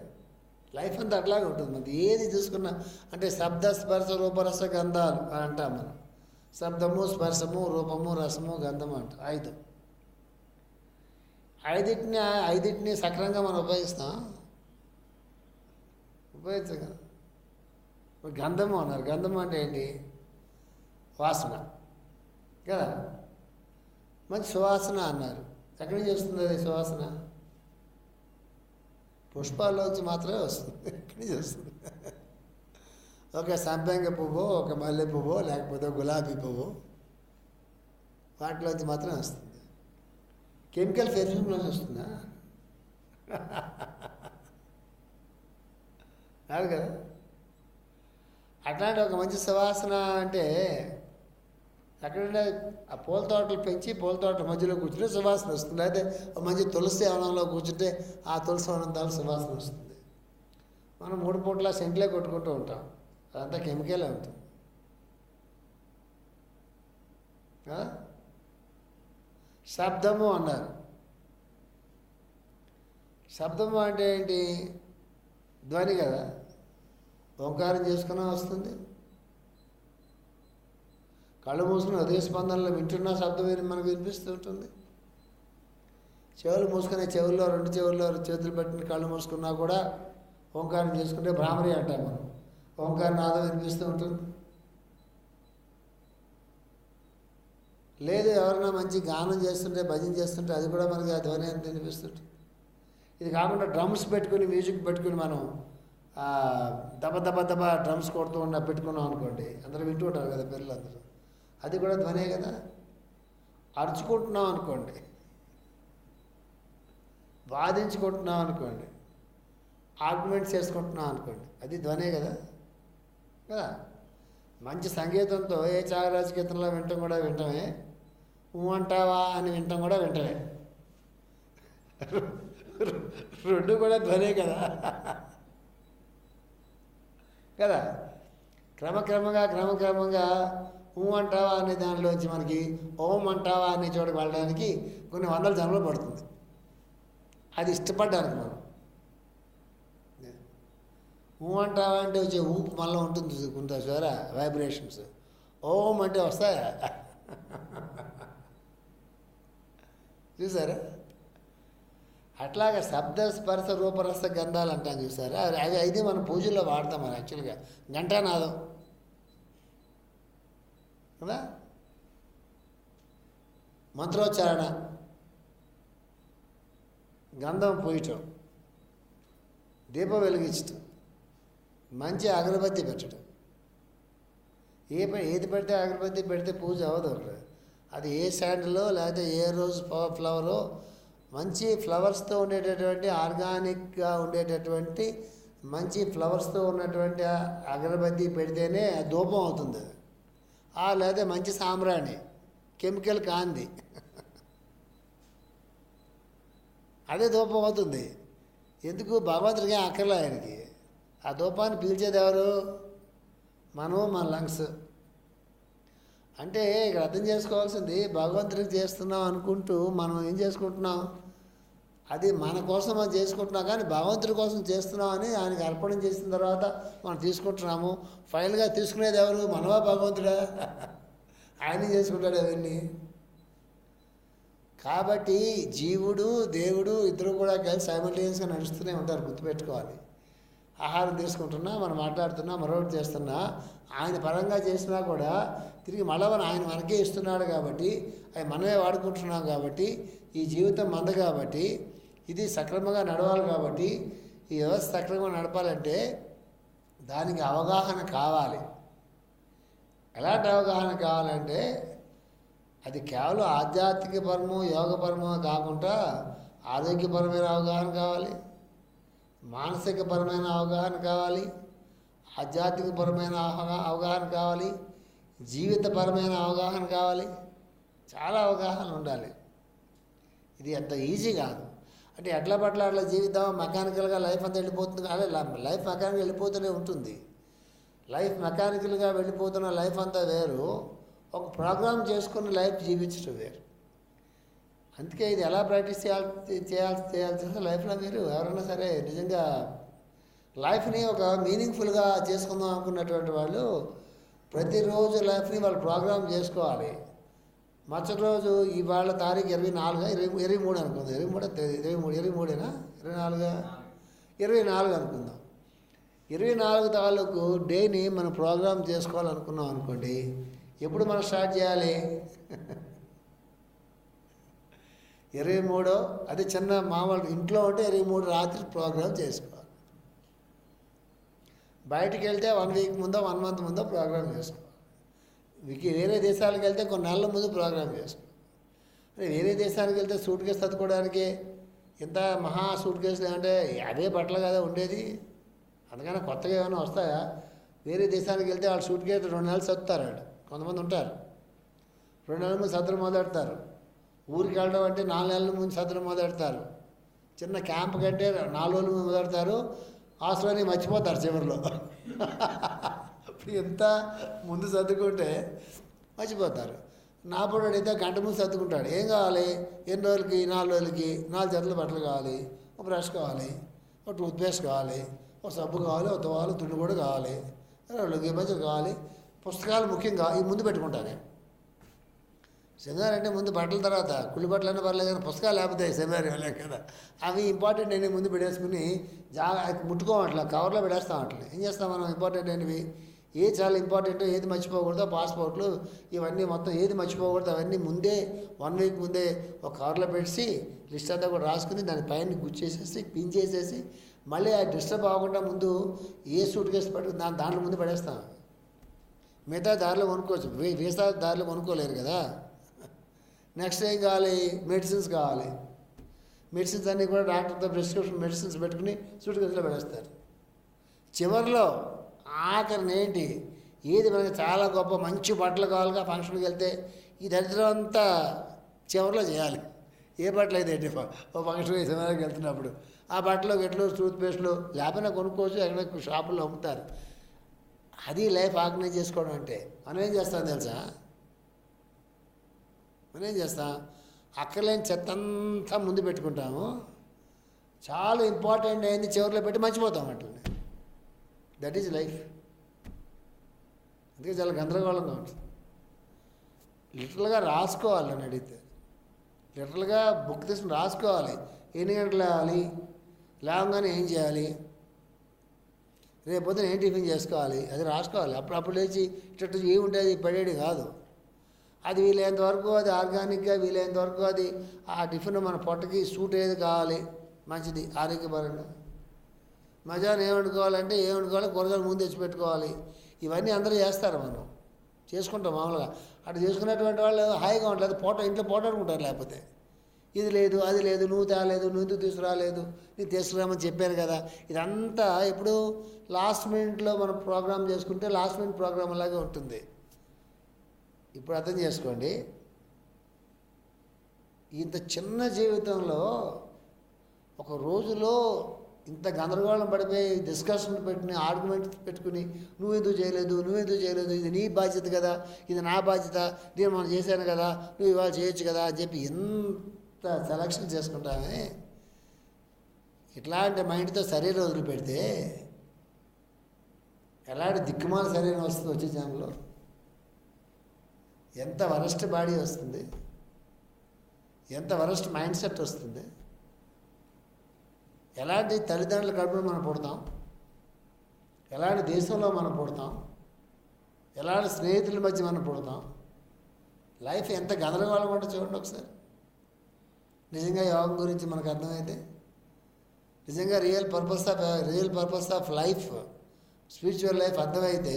లైఫ్ అంతా అట్లాగే ఉంటుంది. మనది ఏది చూసుకున్నా అంటే శబ్ద స్పర్శ రూపరస గంధాలు అని అంటాం మనం. శబ్దము, స్పర్శము, రూపము, రసము, గంధము అంట 5. ఐదింటిని సక్రమంగా మనం ఉపయోగిస్తాం. ఉపయోగించాం కదా. గంధము అన్నారు. గంధము అంటే ఏంటి? వాసన కదా. మంచి సువాసన అన్నారు. ఎక్కడి నుంచి వస్తుంది అది సువాసన? పుష్పాల్లోంచి మాత్రమే వస్తుంది. ఎక్కడి నుంచి వస్తుంది? ఒక సంపెంగ పువ్వు, ఒక మల్లె పువ్వు, లేకపోతే గులాబీ పువ్వు, వాటిలోంచి మాత్రమే వస్తుంది. కెమికల్ పెర్ఫ్యూమ్లోంచి వస్తుందా? కాదు కదా. అట్లాంటి ఒక మంచి సువాసన అంటే ఎక్కడంటే ఆ పూల తోటలు పెంచి పూల తోటల మధ్యలో కూర్చుంటే సువాసన వస్తుంది. అయితే ఒక మంచి తులసి వనంలో కూర్చుంటే ఆ తులసి వనం తాలూ సువాసన వస్తుంది. మనం 3 పూట్ల సెంట్లే కొట్టుకుంటూ ఉంటాం, అదంతా కెమికలే ఉంటుంది. శబ్దము అన్నారు. శబ్దము అంటే ఏంటి? ధ్వని కదా. ఓంకారం చేసుకున్నా వస్తుంది. కళ్ళు మూసుకుని అదే స్పందనలో వింటున్నా శబ్దం మనకు వినిపిస్తూ ఉంటుంది. చెవులు మూసుకునే చెవుల్లో 2 చెవుల్లో చేతులు పెట్టిన కళ్ళు మూసుకున్నా కూడా ఓంకారం చేసుకుంటే భ్రామరి అంటాం మనం. ఓంకార నాదం వినిపిస్తూ ఉంటుంది. లేదు ఎవరైనా మంచి గానం చేస్తుంటే, భజన చేస్తుంటే అది కూడా మనకి ఆ ధ్వని అని వినిపిస్తుంటుంది. ఇది కాకుండా డ్రమ్స్ పెట్టుకుని, మ్యూజిక్ పెట్టుకుని మనం దబ దబ దబ డ్రమ్స్ కొడుతూ పెట్టుకున్నాం అనుకోండి, అందరూ వింటూ ఉంటారు కదా పిల్లలందరూ, అది కూడా ధ్వనే కదా. అరుచుకుంటున్నాం అనుకోండి, వాదించుకుంటున్నాం అనుకోండి, ఆర్గ్యుమెంట్స్ చేసుకుంటున్నాం అనుకోండి, అది ధ్వనే కదా కదా. మంచి సంగీతంతో ఏ త్యాగరాజ కీర్తనలో వింటాం కూడా వింటమే, అంటావా అని వింటాం కూడా వింటమే, 2 కూడా ధ్వనే కదా కదా. క్రమక్రమంగా అంటావా అనే దానిలోంచి మనకి ఓం అంటావా అనే చోటుకు వెళ్ళడానికి కొన్ని 100 జన్మలు పడుతుంది. అది ఇష్టపడ్డానికి మనం అంటావా అంటే వచ్చే ఊపు మళ్ళీ ఉంటుంది కొంత స్వర వైబ్రేషన్స్. ఓం అంటే వస్తాయా? చూసారా? అట్లాగా శబ్ద స్పర్శ రూపరస గంధాలు అంటాం చూసారా. అవి 5 మనం పూజల్లో వాడతాం. మనం యాక్చువల్గా ఘంటానాదం కదా, మంత్రోచ్చారణ, గంధం పూయటం, దీపం వెలిగించటం, మంచి అగరబత్తి పెట్టడం. ఏది పెడితే అగరబత్తి పెడితే పూజ అవ్వదు అక్కడ. అది ఏ శాండిలో లేకపోతే ఏ రోజ్ ఫ్లవరో, మంచి ఫ్లవర్స్తో ఉండేటటువంటి ఆర్గానిక్గా ఉండేటటువంటి మంచి ఫ్లవర్స్తో ఉన్నటువంటి అగరబత్తి పెడితేనే ధూపం అవుతుంది. లేదా మంచి సాంబ్రాణి, కెమికల్ కాంది, అదే ధూపం అవుతుంది. ఎందుకు? భగవంతుడికి అక్కర్లే ఆయనకి. ఆ ధూపాన్ని పీల్చేది ఎవరు? మనం, మన లంగ్స్. అంటే ఇక్కడ అర్థం చేసుకోవాల్సింది, భగవంతుడికి చేస్తున్నాం అనుకుంటూ మనం ఏం చేసుకుంటున్నాం? అది మన కోసం మనం చేసుకుంటున్నాం, కానీ భగవంతుడి కోసం చేస్తున్నామని ఆయనకి అర్పణ చేసిన తర్వాత మనం తీసుకుంటున్నాము. ఫైనల్గా తీసుకునేది ఎవరు? మనవా భగవంతుడా? ఆయన చేసుకుంటాడు అవన్నీ. కాబట్టి జీవుడు దేవుడు ఇద్దరు కూడా కలిసి సైమల్టేనియస్గా నడుస్తూనే ఉంటారు, గుర్తుపెట్టుకోవాలి. ఆహారం తీసుకుంటున్నా, మనం మాట్లాడుతున్నా, మరొకటి చేస్తున్నా, ఆయన పరంగా చేసినా కూడా తిరిగి మళ్ళీ ఆయన మనకే ఇస్తున్నాడు. కాబట్టి అవి మనమే వాడుకుంటున్నాం. కాబట్టి ఈ జీవితం మంద, కాబట్టి ఇది సక్రమంగా నడవాలి. కాబట్టి ఈ వ్యవస్థ సక్రమంగా నడపాలంటే దానికి అవగాహన కావాలి. ఎలాంటి అవగాహన కావాలంటే అది కేవలం ఆధ్యాత్మిక పరము, యోగ పరము కాకుండా ఆరోగ్యపరమైన అవగాహన కావాలి, మానసికపరమైన అవగాహన కావాలి, ఆధ్యాత్మికపరమైన అవగాహన కావాలి, జీవితపరమైన అవగాహన కావాలి. చాలా అవగాహన ఉండాలి. ఇది అంత ఈజీ కాదు. అంటే ఎట్లా పట్ల అట్లా జీవితం మెకానికల్గా లైఫ్ అంతా వెళ్ళిపోతుంది. అదే లైఫ్ మెకానికల్ వెళ్ళిపోతూనే ఉంటుంది. లైఫ్ మెకానికల్గా వెళ్ళిపోతున్న లైఫ్ అంతా వేరు, ఒక ప్రోగ్రామ్ చేసుకుని లైఫ్ జీవించడం వేరు. అందుకే ఇది ఎలా ప్రాక్టీస్ చేయాల్సిన లైఫ్లో మీరు ఎవరైనా సరే నిజంగా లైఫ్ని ఒక మీనింగ్ఫుల్గా చేసుకుందాం అనుకున్నటువంటి వాళ్ళు ప్రతిరోజు లైఫ్ని వాళ్ళు ప్రోగ్రామ్ చేసుకోవాలి. మరుసటి రోజు ఇవాళ తారీఖు 23 అనుకుందాం. 23 24 అనుకుందాం. 24 తాలూకు డేని మనం ప్రోగ్రామ్ చేసుకోవాలనుకున్నాం అనుకోండి, ఎప్పుడు మనం స్టార్ట్ చేయాలి? 23 అది చిన్న మామూలు ఇంట్లో ఉంటే 23 రాత్రి ప్రోగ్రామ్ చేసుకోవాలి. బయటికి వెళ్తే 1 వీక్ ముందో 1 మంత్ ముందో ప్రోగ్రామ్ చేసుకోవాలి. వేరే దేశాలకు వెళ్తే కొన్ని నెలల ముందు ప్రోగ్రామ్ చేసుకోవాలి. వేరే దేశానికి వెళ్తే సూట్ కేసు తట్టుకోవడానికి ఇంత మహా సూట్ కేసులు ఏమంటే అవే బట్టలు కదా ఉండేది, అందుకని కొత్తగా ఏమైనా వస్తాయా? వేరే దేశానికి వెళ్తే వాళ్ళు సూట్ కేసు 2 నెలలు సర్దుతారు. వాళ్ళు కొంతమంది ఉంటారు 2 నెలల ముందు సర్దడం మొదలెడతారు. ఊరికి వెళ్ళడం అంటే 4 నెలల ముందు సర్దడం మొదలెడతారు. చిన్న క్యాంప్ కంటే 4 రోజుల ముందు మొదలెడతారు. హాస్టల్ని మర్చిపోతారు చివరిలో. ఎంత ముందు సర్దుకుంటే మర్చిపోతారు. నా పొడైతే గంట ముందు సర్దుకుంటాడు. ఏం కావాలి? ఎన్ని రోజులకి? 4 రోజులకి 4 జతల బట్టలు కావాలి, ఒక బ్రష్ కావాలి, ఒక టూత్పేస్ట్ కావాలి, ఒక సబ్బు కావాలి, ఒక తువాలు తుండు కూడా కావాలి, 2 గిబ్బలు కావాలి, పుస్తకాలు ముఖ్యంగా ఈ ముందు పెట్టుకుంటాను. సెమినార్ అంటే ముందు బట్టల తర్వాత కుళ్ళి బట్టలు అన్నీ పర్లేదు కానీ పుస్తకాలు లేకపోతే సెమినార్ ఇవ్వలేం కదా. అవి ఇంపార్టెంట్ అయినవి ముందు పెట్టేసుకుని ముట్టుకోవట్లే, కవర్లో పెట్టేస్తాం. అట్లా ఏం చేస్తాం మనం? ఇంపార్టెంట్ అయినవి ఏది చాలా ఇంపార్టెంట్, ఏది మర్చిపోకూడదో, పాస్పోర్ట్లు ఇవన్నీ మొత్తం ఏది మర్చిపోకూడదు అవన్నీ ముందే 1 వీక్ ముందే ఒక కవర్లో పెట్టి లిస్ట్ అంతా కూడా రాసుకుని దాని పైన గుచ్చేసేసి పిన్ చేసేసి మళ్ళీ ఆ డిస్టర్బ్ అవ్వకుండా ముందు ఏ సూట్ కేసు పట్టు దాంట్లో ముందు పడేస్తాం. మిగతా దారిలో కొనుక్కోవచ్చు, వీసా దారిలో కొనుక్కోలేరు కదా. నెక్స్ట్ ఏం కావాలి? మెడిసిన్స్ కావాలి. మెడిసిన్స్ అన్నీ కూడా డాక్టర్తో ప్రిస్క్రిప్షన్ మెడిసిన్స్ పెట్టుకుని సూట్ కేసులో పడేస్తారు. చివరిలో ఆఖరిని ఏంటి, ఏది మనకి చాలా గొప్ప మంచి బట్టలు కావాలిగా ఫంక్షన్కి వెళ్తే ఈ దరిద్రం అంతా చివరిలో చేయాలి. ఏ బట్టలు అయితే ఏంటి ఓ ఫంక్షన్కి సినిమాకి వెళ్తున్నప్పుడు ఆ బట్టలు గెట్లు టూత్పేస్ట్లు లేకపోయినా కొనుక్కోవచ్చు, ఎక్కడ షాపుల్లో అమ్ముతారు. అది లైఫ్ ఆర్గనైజ్ చేసుకోవడం అంటే. మనం ఏం చేస్తాం తెలుసా? మనం ఏం చేస్తాం? అక్కర్లేని చెత్త అంతా ముందు పెట్టుకుంటాము, చాలా ఇంపార్టెంట్ అయింది చివరిలో పెట్టి మర్చిపోతాం అట్లనే. That is life. అందుకే చాలా గందరగోళంగా ఉంటుంది. లిటరల్గా రాసుకోవాలి అని అడిగితే, లిటరల్గా బుక్ తీసుకుని రాసుకోవాలి. ఎన్ని గంటలు లేవాలి, లేవగానే ఏం చేయాలి, రేపు పొద్దున ఏం టిఫిన్ చేసుకోవాలి, అది రాసుకోవాలి. అప్పుడు లేచి ఇట్టు ఏముంటుంది పడేది కాదు. అది వీలైనంత వరకు అది ఆర్గానిక్గా వీలైనంత వరకు అది ఆ టిఫిన్ మన పొట్టకి సూట్ ఏది కావాలి మంచిది ఆరోగ్యపరంగా. మధ్యాహ్నం ఏం వండుకోవాలంటే ఏం వండుకోవాలి, కూరగాయలు ముందు తెచ్చి పెట్టుకోవాలి. ఇవన్నీ అందరూ చేస్తారు, మనం చేసుకుంటాం మామూలుగా. అటు చేసుకున్నటువంటి వాళ్ళు హాయిగా ఉండలేదు, ఇంట్లో పోటాడుకుంటారు. లేకపోతే ఇది లేదు అది లేదు, నువ్వు తేలేదు, నువ్వు ఎందుకు తీసుకురాలేదు, నీకు తీసుకురామని చెప్పాను కదా. ఇదంతా ఇప్పుడు లాస్ట్ మినిట్లో మనం ప్రోగ్రామ్ చేసుకుంటే లాస్ట్ మినిట్ ప్రోగ్రామ్ అలాగే ఉంటుంది. ఇప్పుడు అర్థం చేసుకోండి, ఇంత చిన్న జీవితంలో ఒక రోజులో ఇంత గందరగోళం పడిపోయి డిస్కషన్ పెట్టిన ఆర్గ్యుమెంట్ పెట్టుకుని నువ్వు ఎందుకు చేయలేదు, ఇది నీ బాధ్యత కదా, ఇది నా బాధ్యత, నేను మనం చేశాను కదా, నువ్వు ఇవాళ చేయొచ్చు కదా అని చెప్పి ఎంత సెలక్షన్ చేసుకుంటామే. ఇట్లాంటి మైండ్తో శరీరం వదిలిపెడితే ఎలాంటి దిక్కుమాల శరీరం వస్తుంది వచ్చే జనంలో, ఎంత వరస్ట్ బాడీ వస్తుంది, ఎంత వరస్ట్ మైండ్ సెట్ వస్తుంది. ఎలాంటి తల్లిదండ్రుల కడుపులో మనం పుడతాం, ఎలాంటి దేశంలో మనం పుడతాం, ఎలాంటి స్నేహితుల మధ్య మనం పుడతాం. లైఫ్ ఎంత గందరగోళం ఉంటే చూడండి ఒకసారి. నిజంగా యోగం గురించి మనకు అర్థమైతే, నిజంగా real purpose of life, spiritual life అర్థమైతే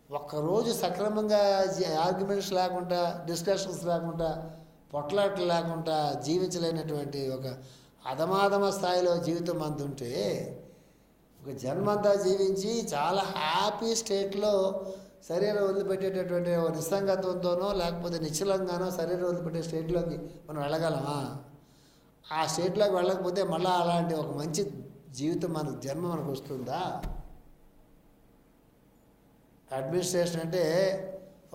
ఒక్కరోజు సక్రమంగా ఆర్గ్యుమెంట్స్ లేకుండా డిస్కషన్స్ లేకుండా పొట్లాట్లు లేకుండా జీవించలేనటువంటి ఒక అధమాధమ స్థాయిలో జీవితం అందుంటే ఒక జన్మంతా జీవించి చాలా హ్యాపీ స్టేట్లో శరీరం వదిలిపెట్టేటటువంటి ఒక నిస్సంగత్వంతోనో లేకపోతే నిశ్చలంగానో శరీరం వదిలిపెట్టే స్టేట్లోకి మనం వెళ్ళగలమా? ఆ స్టేట్లోకి వెళ్ళకపోతే మళ్ళీ అలాంటి ఒక మంచి జీవితం మనకు జన్మ మనకు వస్తుందా? అడ్మినిస్ట్రేషన్ అంటే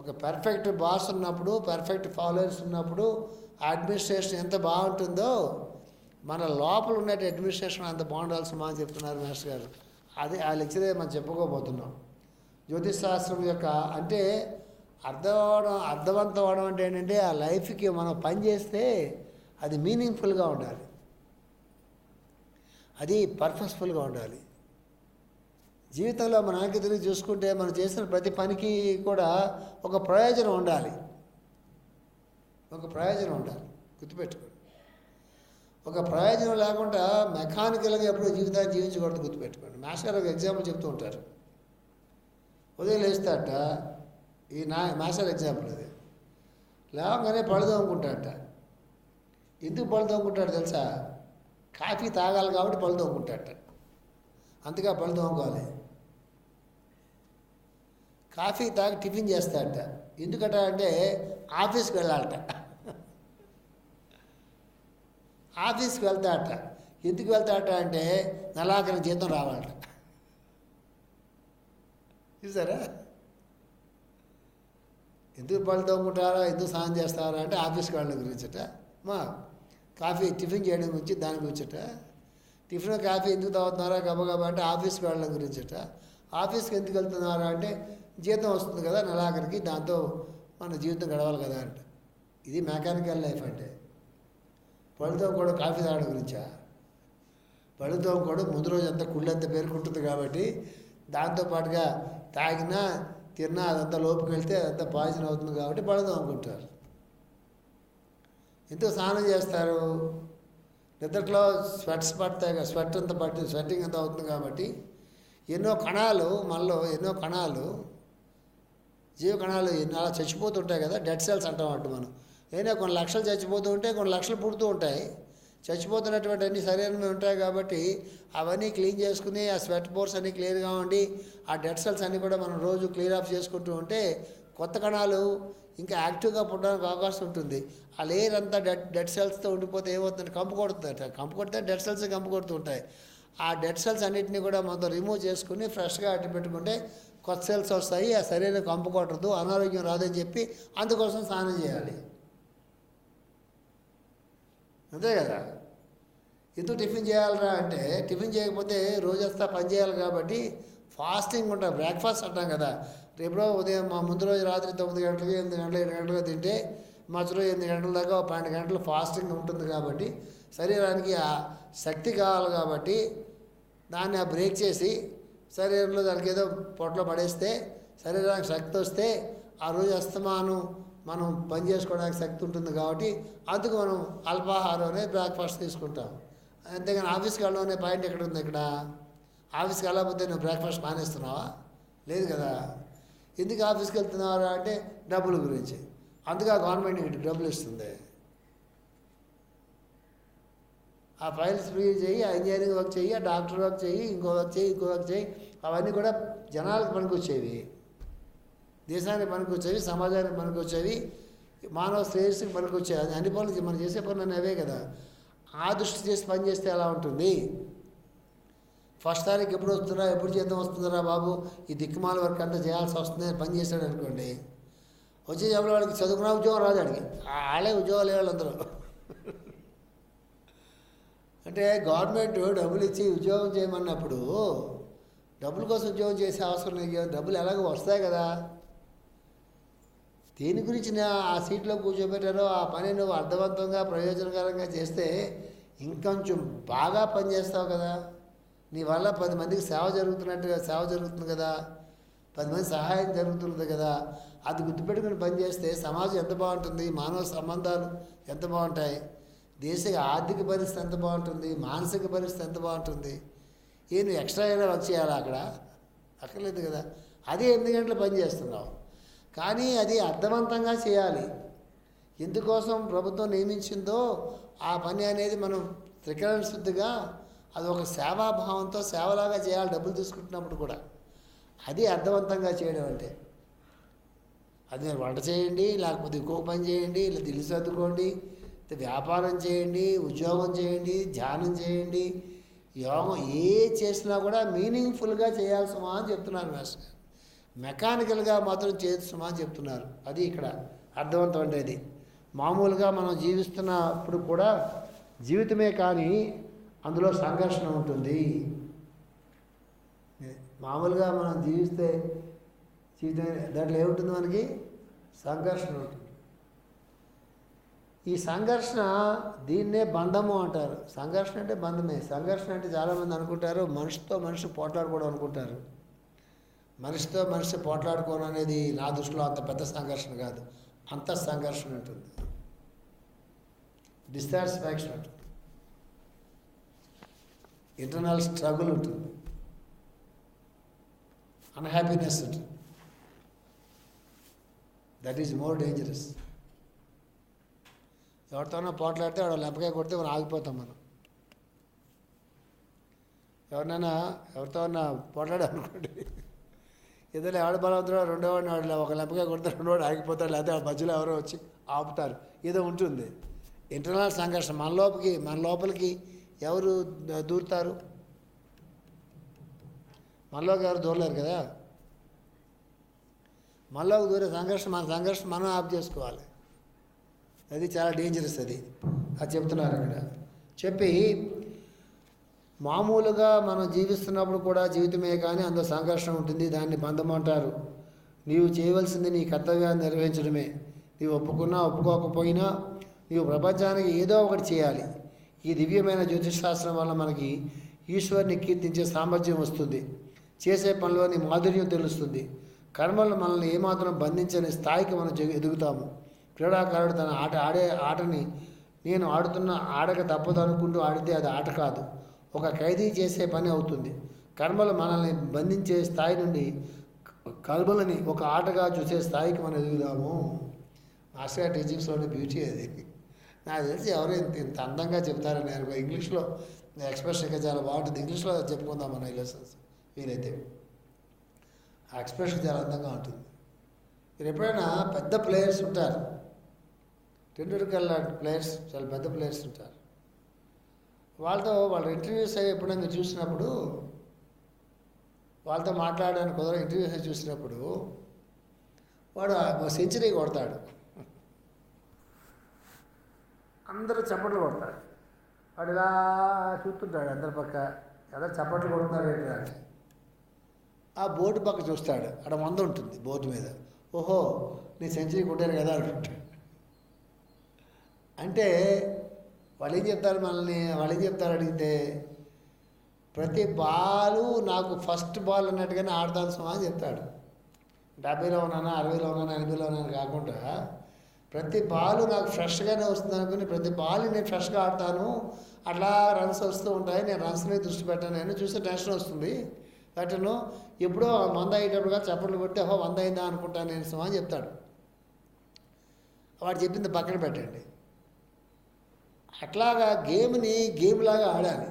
ఒక పర్ఫెక్ట్ బాస్ ఉన్నప్పుడు, పర్ఫెక్ట్ ఫాలోవర్స్ ఉన్నప్పుడు అడ్మినిస్ట్రేషన్ ఎంత బాగుంటుందో మన లోపల ఉన్న అడ్మినిస్ట్రేషన్ అంత బాగుండాల్సిన అని చెప్తున్నారు మాస్టర్ గారు. అది ఆ లెక్చరే మనం చెప్పుకోబోతున్నాం. జ్యోతిష్ శాస్త్రం యొక్క అంటే అర్థవంతం అవడం అంటే ఏంటంటే ఆ లైఫ్కి మనం పని చేస్తే అది మీనింగ్ఫుల్గా ఉండాలి, అది పర్పస్ఫుల్గా ఉండాలి. జీవితంలో మన వెనక్కి తిరిగి చూసుకుంటే మనం చేసిన ప్రతి పనికి కూడా ఒక ప్రయోజనం ఉండాలి, ఒక ప్రయోజనం ఉండాలి. గుర్తుపెట్టుకోండి, ఒక ప్రయోజనం లేకుండా మెకానికల్గా ఎప్పుడూ జీవితాన్ని జీవించకూడదు. గుర్తుపెట్టుకోండి. మాస్టర్ గారు ఒక ఎగ్జాంపుల్ చెప్తూ ఉంటారు. ఉదయం లేస్తాట, ఈ మాస్టర్ ఎగ్జాంపుల్ అది, లేవగానే పళ్ళు తోముకుంటాడట. ఎందుకు పళ్ళు తోముకుంటాడు తెలుసా? కాఫీ తాగాలి కాబట్టి పళ్ళు తోముకుంటాడట. అందుకే పళ్ళు తోముకోవాలి. కాఫీ తాగి టిఫిన్ చేస్తాడట. ఎందుకట అంటే ఆఫీస్కి వెళ్ళాలట. ఆఫీస్కి వెళ్తాడట. ఎందుకు వెళ్తాడట అంటే నెలాఖరి జీతం రావాలట. చూసారా? ఎందుకు పళ్ళు తోముకుంటారా, ఎందుకు స్నానం చేస్తారా అంటే ఆఫీస్కి వెళ్ళడం గురించట. కాఫీ టిఫిన్ చేయడం గురించి దాని గురించట. టిఫిన్ కాఫీ ఎందుకు తాగుతున్నారా గబగబా అంటే ఆఫీస్కి వెళ్ళడం గురించట. ఆఫీస్కి ఎందుకు వెళ్తున్నారా అంటే జీతం వస్తుంది కదా నెలాఖరికి, దాంతో మన జీవితం గడవాలి కదా అంట. ఇది మెకానికల్ లైఫ్ అంటే. పళ్ళుతో కూడా కాఫీ తాగడం గురించా? పళ్ళుతో కూడా ముందు రోజు అంతా కుళ్ళంతా పేరుకుంటుంది కాబట్టి దాంతోపాటుగా తాగినా తిన్నా అదంతా లోపుకి వెళ్తే అదంతా పాయిజన్ అవుతుంది కాబట్టి పళ్ళుతో అనుకుంటారు. ఎంతో స్నానం చేస్తారు. నిద్రలో స్వెట్స్ పడతాయి కదా, స్వెట్టింగ్ అంతా అవుతుంది కాబట్టి ఎన్నో కణాలు మనలో, ఎన్నో కణాలు, జీవ కణాలు అలా చచ్చిపోతుంటాయి కదా, డెడ్ సెల్స్ అంటాం అంటూ మనం. ఏదైనా కొన్ని లక్షలు చచ్చిపోతూ ఉంటాయి, కొన్ని లక్షలు పుడుతూ ఉంటాయి. చచ్చిపోతున్నటువంటి అన్ని శరీరంలో ఉంటాయి కాబట్టి అవన్నీ క్లీన్ చేసుకుని ఆ స్వెట్ పోర్స్ అన్నీ క్లియర్గా ఉండి ఆ డెడ్ సెల్స్ అన్నీ కూడా మనం రోజు క్లియర్ ఆఫ్ చేసుకుంటూ ఉంటే కొత్త కణాలు ఇంకా యాక్టివ్గా పుట్టడానికి అవకాశం ఉంటుంది. ఆ లేయర్ అంతా డెడ్ సెల్స్తో ఉండిపోతే ఏమవుతుంది, కంపు కొడుతుందట. కంపు కొడితే డెడ్ సెల్స్ కంపు కొడుతూ ఉంటాయి. ఆ డెడ్ సెల్స్ అన్నింటినీ కూడా మనం రిమూవ్ చేసుకుని ఫ్రెష్గా అట్టి పెట్టుకుంటే కొత్త సెల్స్ వస్తాయి. ఆ శరీరం కంపు కొట్టదు, అనారోగ్యం రాదని చెప్పి అందుకోసం స్నానం చేయాలి. అంతే కదా. ఎందుకు టిఫిన్ చేయాలరా అంటే టిఫిన్ చేయకపోతే రోజంతా పని చేయాలి కాబట్టి ఫాస్టింగ్ ఉంటాం. బ్రేక్ఫాస్ట్ అంటాం కదా. రేపు ఉదయం మా ముందు రోజు రాత్రి 9 గంటలకి 8 గంటలు 7 గంటలుగా తింటే మధ్యలో 8 గంటల దాకా 12 గంటలు ఫాస్టింగ్ ఉంటుంది కాబట్టి శరీరానికి ఆ శక్తి కావాలి కాబట్టి దాన్ని బ్రేక్ చేసి శరీరంలో దానికి ఏదో పొట్టలో పడేస్తే శరీరానికి శక్తి వస్తే ఆ రోజు అస్తమానం మనం పని చేసుకోవడానికి శక్తి ఉంటుంది కాబట్టి అందుకు మనం అల్పాహారం అనేది బ్రేక్ఫాస్ట్ తీసుకుంటాం. అంతేగాని ఆఫీస్కి వెళ్ళడం అనే పాయింట్ ఎక్కడ ఉంది? ఇక్కడ ఆఫీస్కి వెళ్ళకపోతే నువ్వు బ్రేక్ఫాస్ట్ మానేస్తున్నావా? లేదు కదా. ఎందుకు ఆఫీస్కి వెళ్తున్నావా అంటే డబ్బుల గురించి. అందుకే గవర్నమెంట్ ఇటు డబ్బులు ఇస్తుంది. ఆ ఫైల్స్ ఫ్రీ చేయి, ఆ ఇంజనీరింగ్ వర్క్ చేయి, ఆ డాక్టర్ వర్క్ చేయి, ఇంకో వర్క్ చేయి, ఇంకో వర్క్ చేయి. అవన్నీ కూడా జనాలకు పనికొచ్చేవి, దేశానికి పనికొచ్చేవి, సమాజానికి పనికొచ్చేవి, మానవ శ్రేయస్సుకి పనికొచ్చేవి. అది అన్ని పనులు మనం చేసే పనులు అవే కదా. ఆ దృష్టి చేసి పని చేస్తే ఎలా ఉంటుంది? ఫస్ట్ తారీఖు ఎప్పుడు వస్తుందా, ఎప్పుడు జీతం వస్తుందా బాబు, ఈ దిక్కుమాల వర్క్ అంతా చేయాల్సి వస్తుంది పని చేశాడు అనుకోండి, వచ్చే చెప్పిన వాడికి చదువుకున్న ఉద్యోగం రాదు. అడిగి వాళ్ళే ఉద్యోగాలు వాళ్ళందరూ. అంటే గవర్నమెంట్ డబ్బులు ఇచ్చి ఉద్యోగం చేయమన్నప్పుడు డబ్బుల కోసం ఉద్యోగం చేసే అవసరం లేదు. డబ్బులు ఎలాగో వస్తాయి కదా. దేని గురించి ఆ సీట్లో కూర్చోబెట్టారో ఆ పని నువ్వు అర్థవంతంగా ప్రయోజనకరంగా చేస్తే ఇంకొంచెం బాగా పని చేస్తావు కదా. నీ వల్ల 10 మందికి సేవ జరుగుతుంది కదా, 10 మంది సహాయం జరుగుతుంది కదా. అది గుర్తుపెట్టుకుని పని చేస్తే సమాజం ఎంత బాగుంటుంది, మానవ సంబంధాలు ఎంత బాగుంటాయి, దేశ ఆర్థిక పరిస్థితి ఎంత బాగుంటుంది, మానసిక పరిస్థితి ఎంత బాగుంటుంది. నువ్వు ఎక్స్ట్రా అయినా వర్క్ చేయాలా? అక్కడ అక్కర్లేదు కదా. అదే 8 గంటలు పని చేస్తున్నావు, కానీ అది అర్థవంతంగా చేయాలి. ఎందుకోసం ప్రభుత్వం నియమించిందో ఆ పని అనేది మనం త్రికరణ శుద్ధిగా అది ఒక సేవాభావంతో సేవలాగా చేయాలి, డబ్బులు తీసుకుంటున్నప్పుడు కూడా. అది అర్థవంతంగా చేయడం అంటే. అది మీరు వంట చేయండి, లేకపోతే ఇంకొక పని చేయండి, లేదా ఇల్లు సర్దుకోండి, వ్యాపారం చేయండి, ఉద్యోగం చేయండి, ధ్యానం చేయండి, యోగం ఏ చేసినా కూడా మీనింగ్ఫుల్గా చేయాలి సుమా అని చెప్తున్నారు మాస్టర్ గారు. మెకానికల్గా మాత్రం చేయదు సుమా అని చెప్తున్నారు. అది ఇక్కడ అర్థవంతం ఉండేది. మామూలుగా మనం జీవిస్తున్నప్పుడు కూడా జీవితమే కానీ అందులో సంఘర్షణ ఉంటుంది. మామూలుగా మనం జీవిస్తే జీవితం దాంట్లో ఏముంటుంది, మనకి సంఘర్షణ ఉంటుంది. ఈ సంఘర్షణ దీన్నే బంధము అంటారు. సంఘర్షణ అంటే బంధమే. సంఘర్షణ అంటే చాలామంది అనుకుంటారు మనిషితో మనిషి పోట్లాడుకోవడం అనుకుంటారు. మనిషితో మనిషి పోట్లాడుకోవడం అనేది నా దృష్టిలో అంత పెద్ద సంఘర్షణ కాదు. అంత సంఘర్షణ ఉంటుంది, డిస్సాటిస్ఫాక్షన్ ఉంటుంది, ఇంటర్నల్ స్ట్రగుల్ ఉంటుంది, అన్హ్యాపీనెస్ ఉంటుంది. That is more dangerous. ఎవరితోనో పోట్లాడితే వాడు లెంపకాయ కొడితే మనం ఆగిపోతాం. మనం ఎవరితోన్నా పోట్లాడామనుకోండి, ఏదైనా ఎవడు బలవంతుడో రెండో వాడిని వాడు ఒక లెంపకాయ కొడితే రెండో వాడు ఆగిపోతాడు, లేకపోతే ఆ మధ్యలో ఎవరో వచ్చి ఆపుతారు, ఏదో ఉంటుంది. ఇంటర్నల్ సంఘర్షణ. మన లోపలికి ఎవరు దూరుతారు? మనలోకి ఎవరు దూరలేరు కదా. మనలోకి దూరే సంఘర్షణ మనం ఆఫ్ చేసుకోవాలి. అది చాలా డేంజరస్. అది చెప్తున్నారు అక్కడ. చెప్పి మామూలుగా మనం జీవిస్తున్నప్పుడు కూడా జీవితమే కానీ అందులో సంఘర్షణ ఉంటుంది, దాన్ని బంధం అంటారు. నీవు చేయవలసింది నీ కర్తవ్యాన్ని నిర్వహించడమే. నీవు ఒప్పుకున్నా ఒప్పుకోకపోయినా నీవు ప్రపంచానికి ఏదో ఒకటి చేయాలి. ఈ దివ్యమైన జ్యోతిషశాస్త్రం వల్ల మనకి ఈశ్వరుని కీర్తించే సామర్థ్యం వస్తుంది. చేసే పనిలోని మాధుర్యం తెలుస్తుంది. కర్మలు మనల్ని ఏమాత్రం బంధించని స్థాయికి మనం ఎదుగుతాము. క్రీడాకారుడు తన ఆడే ఆటని నేను ఆడక తప్పదు అనుకుంటూ ఆడితే అది ఆట కాదు, ఒక ఖైదీ చేసే పని అవుతుంది. కర్మలు మనల్ని బంధించే స్థాయి నుండి కర్మలని ఒక ఆటగా చూసే స్థాయికి మనం ఎదుగుదాము. మాస్టర్ గారి టీచింగ్స్లోని బ్యూటీ అది. నాకు తెలిసి ఎవరు ఇంత అందంగా చెప్తారని నేను ఇంగ్లీష్లో ఎక్స్ప్రెషన్ ఇంకా చాలా బాగుంటుంది. ఇంగ్లీష్లో చెప్పుకుందాం మన లెసన్స్ వీలైతే. ఆ ఎక్స్ప్రెషన్ చాలా అందంగా ఉంటుంది. మీరు ఎప్పుడైనా పెద్ద ప్లేయర్స్ ఉంటారు, టెండూల్కర్ లాంటి ప్లేయర్స్, చాలా పెద్ద ప్లేయర్స్ ఉంటారు. వాళ్ళ ఇంటర్వ్యూస్ అవి ఎప్పుడైనా చూసినప్పుడు, వాళ్ళతో మాట్లాడడానికి కుదరదు. ఇంటర్వ్యూస్ చూసినప్పుడు వాడు సెంచరీ కొడతాడు, అందరూ చప్పట్లు కొడతాడు. వాడు ఇలా చూస్తుంటాడు అందరి పక్క, ఎలా చప్పట్లు కొడుతున్నాడు ఏంటంటే ఆ బోర్డు పక్క చూస్తాడు. అక్కడ 100 ఉంటుంది బోర్డు మీద. ఓహో నీ సెంచరీ కొట్టారు కదా అంటుంటాడు. అంటే వాళ్ళు ఏం చెప్తారు అడిగితే, ప్రతి బాలు నాకు ఫస్ట్ బాల్ అన్నట్టుగానే ఆడతాను సుమా అని చెప్తాడు. 70లో ఉన్నానా, 60లో ఉన్నానా, 80లో ఉన్నాను కాకుండా ప్రతి బాలు నాకు ఫ్రెష్గానే వస్తుంది అనుకుని ప్రతి బాల్ నేను ఫ్రెష్గా ఆడతాను. అట్లా రన్స్ వస్తూ ఉంటాయి, నేను రన్స్ మీద దృష్టి పెట్టాను. నేను చూస్తే టెన్షన్ వస్తుంది కట్టను. ఎప్పుడో 100 అయ్యేటప్పుడుగా చప్పట్లు కొట్టి 100 అయిందా అనుకుంటాను నేను సుమా అని చెప్తాడు. వాడు చెప్పింది పక్కన పెట్టండి. అట్లాగా గేమ్ లాగా ఆడాలి.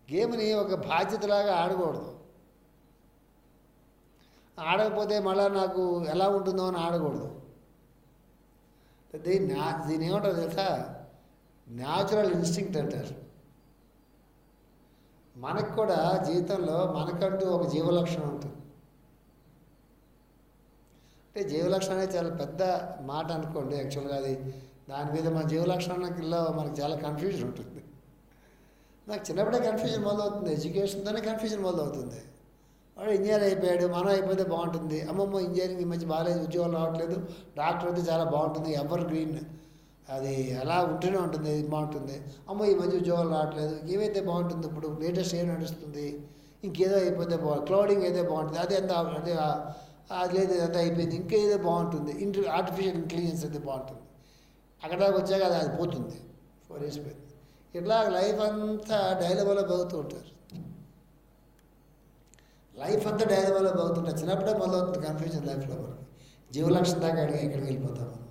గేమ్ని ఒక బాధ్యతలాగా ఆడకూడదు. ఆడకపోతే మళ్ళీ నాకు ఎలా ఉంటుందో అని ఆడకూడదు. దీన్ని ఏమంటారు తెలుసా, న్యాచురల్ ఇన్స్టింక్ట్ అంటారు. మనకు కూడా జీవితంలో మనకంటూ ఒక జీవలక్షణం ఉంటుంది. అంటే జీవలక్షణం అనేది చాలా పెద్ద మాట అనుకోండి. యాక్చువల్గా అది దాని మీద మన జీవలక్షణంలో మనకు చాలా కన్ఫ్యూజన్ ఉంటుంది. నాకు చిన్నప్పుడే కన్ఫ్యూజన్ మొదలవుతుంది, ఎడ్యుకేషన్తోనే కన్ఫ్యూజన్ మొదలవుతుంది. వాడు ఇంజనీర్ అయిపోయాడు, మనం అయిపోతే బాగుంటుంది. అమ్మమ్మ ఇంజనీరింగ్ ఈ మధ్య బాగాలేదు, ఉద్యోగాలు రావట్లేదు. డాక్టర్ అయితే చాలా బాగుంటుంది, ఎవర్ గ్రీన్, అది అలా ఉంటూనే ఉంటుంది, ఇది బాగుంటుంది. అమ్మ ఈ మధ్య ఉద్యోగాలు రావట్లేదు, ఏమైతే బాగుంటుంది, ఇప్పుడు లేటెస్ట్ ఏం నడుస్తుంది, ఇంకేదో అయిపోతే క్లౌడింగ్ అయితే బాగుంటుంది, అది ఎంత అంటే అది లేదు ఇదంతా అయిపోయింది, ఇంకేదో బాగుంటుంది, ఆర్టిఫిషియల్ ఇంటెలిజెన్స్ అయితే బాగుంటుంది. అక్కడ వచ్చాక అది పోతుంది, 4 years పోయింది. ఇట్లా లైఫ్ అంతా డైలమాలో బతుకుతూ ఉంటారు. లైఫ్ అంతా డైలమాలో బతుకుతుంటారు. చిన్నప్పుడే మొదలవుతుంది కన్ఫ్యూజన్ లైఫ్లో. మనకి జీవలక్షణం దాకా ఎక్కడికి వెళ్ళిపోతాం మనం.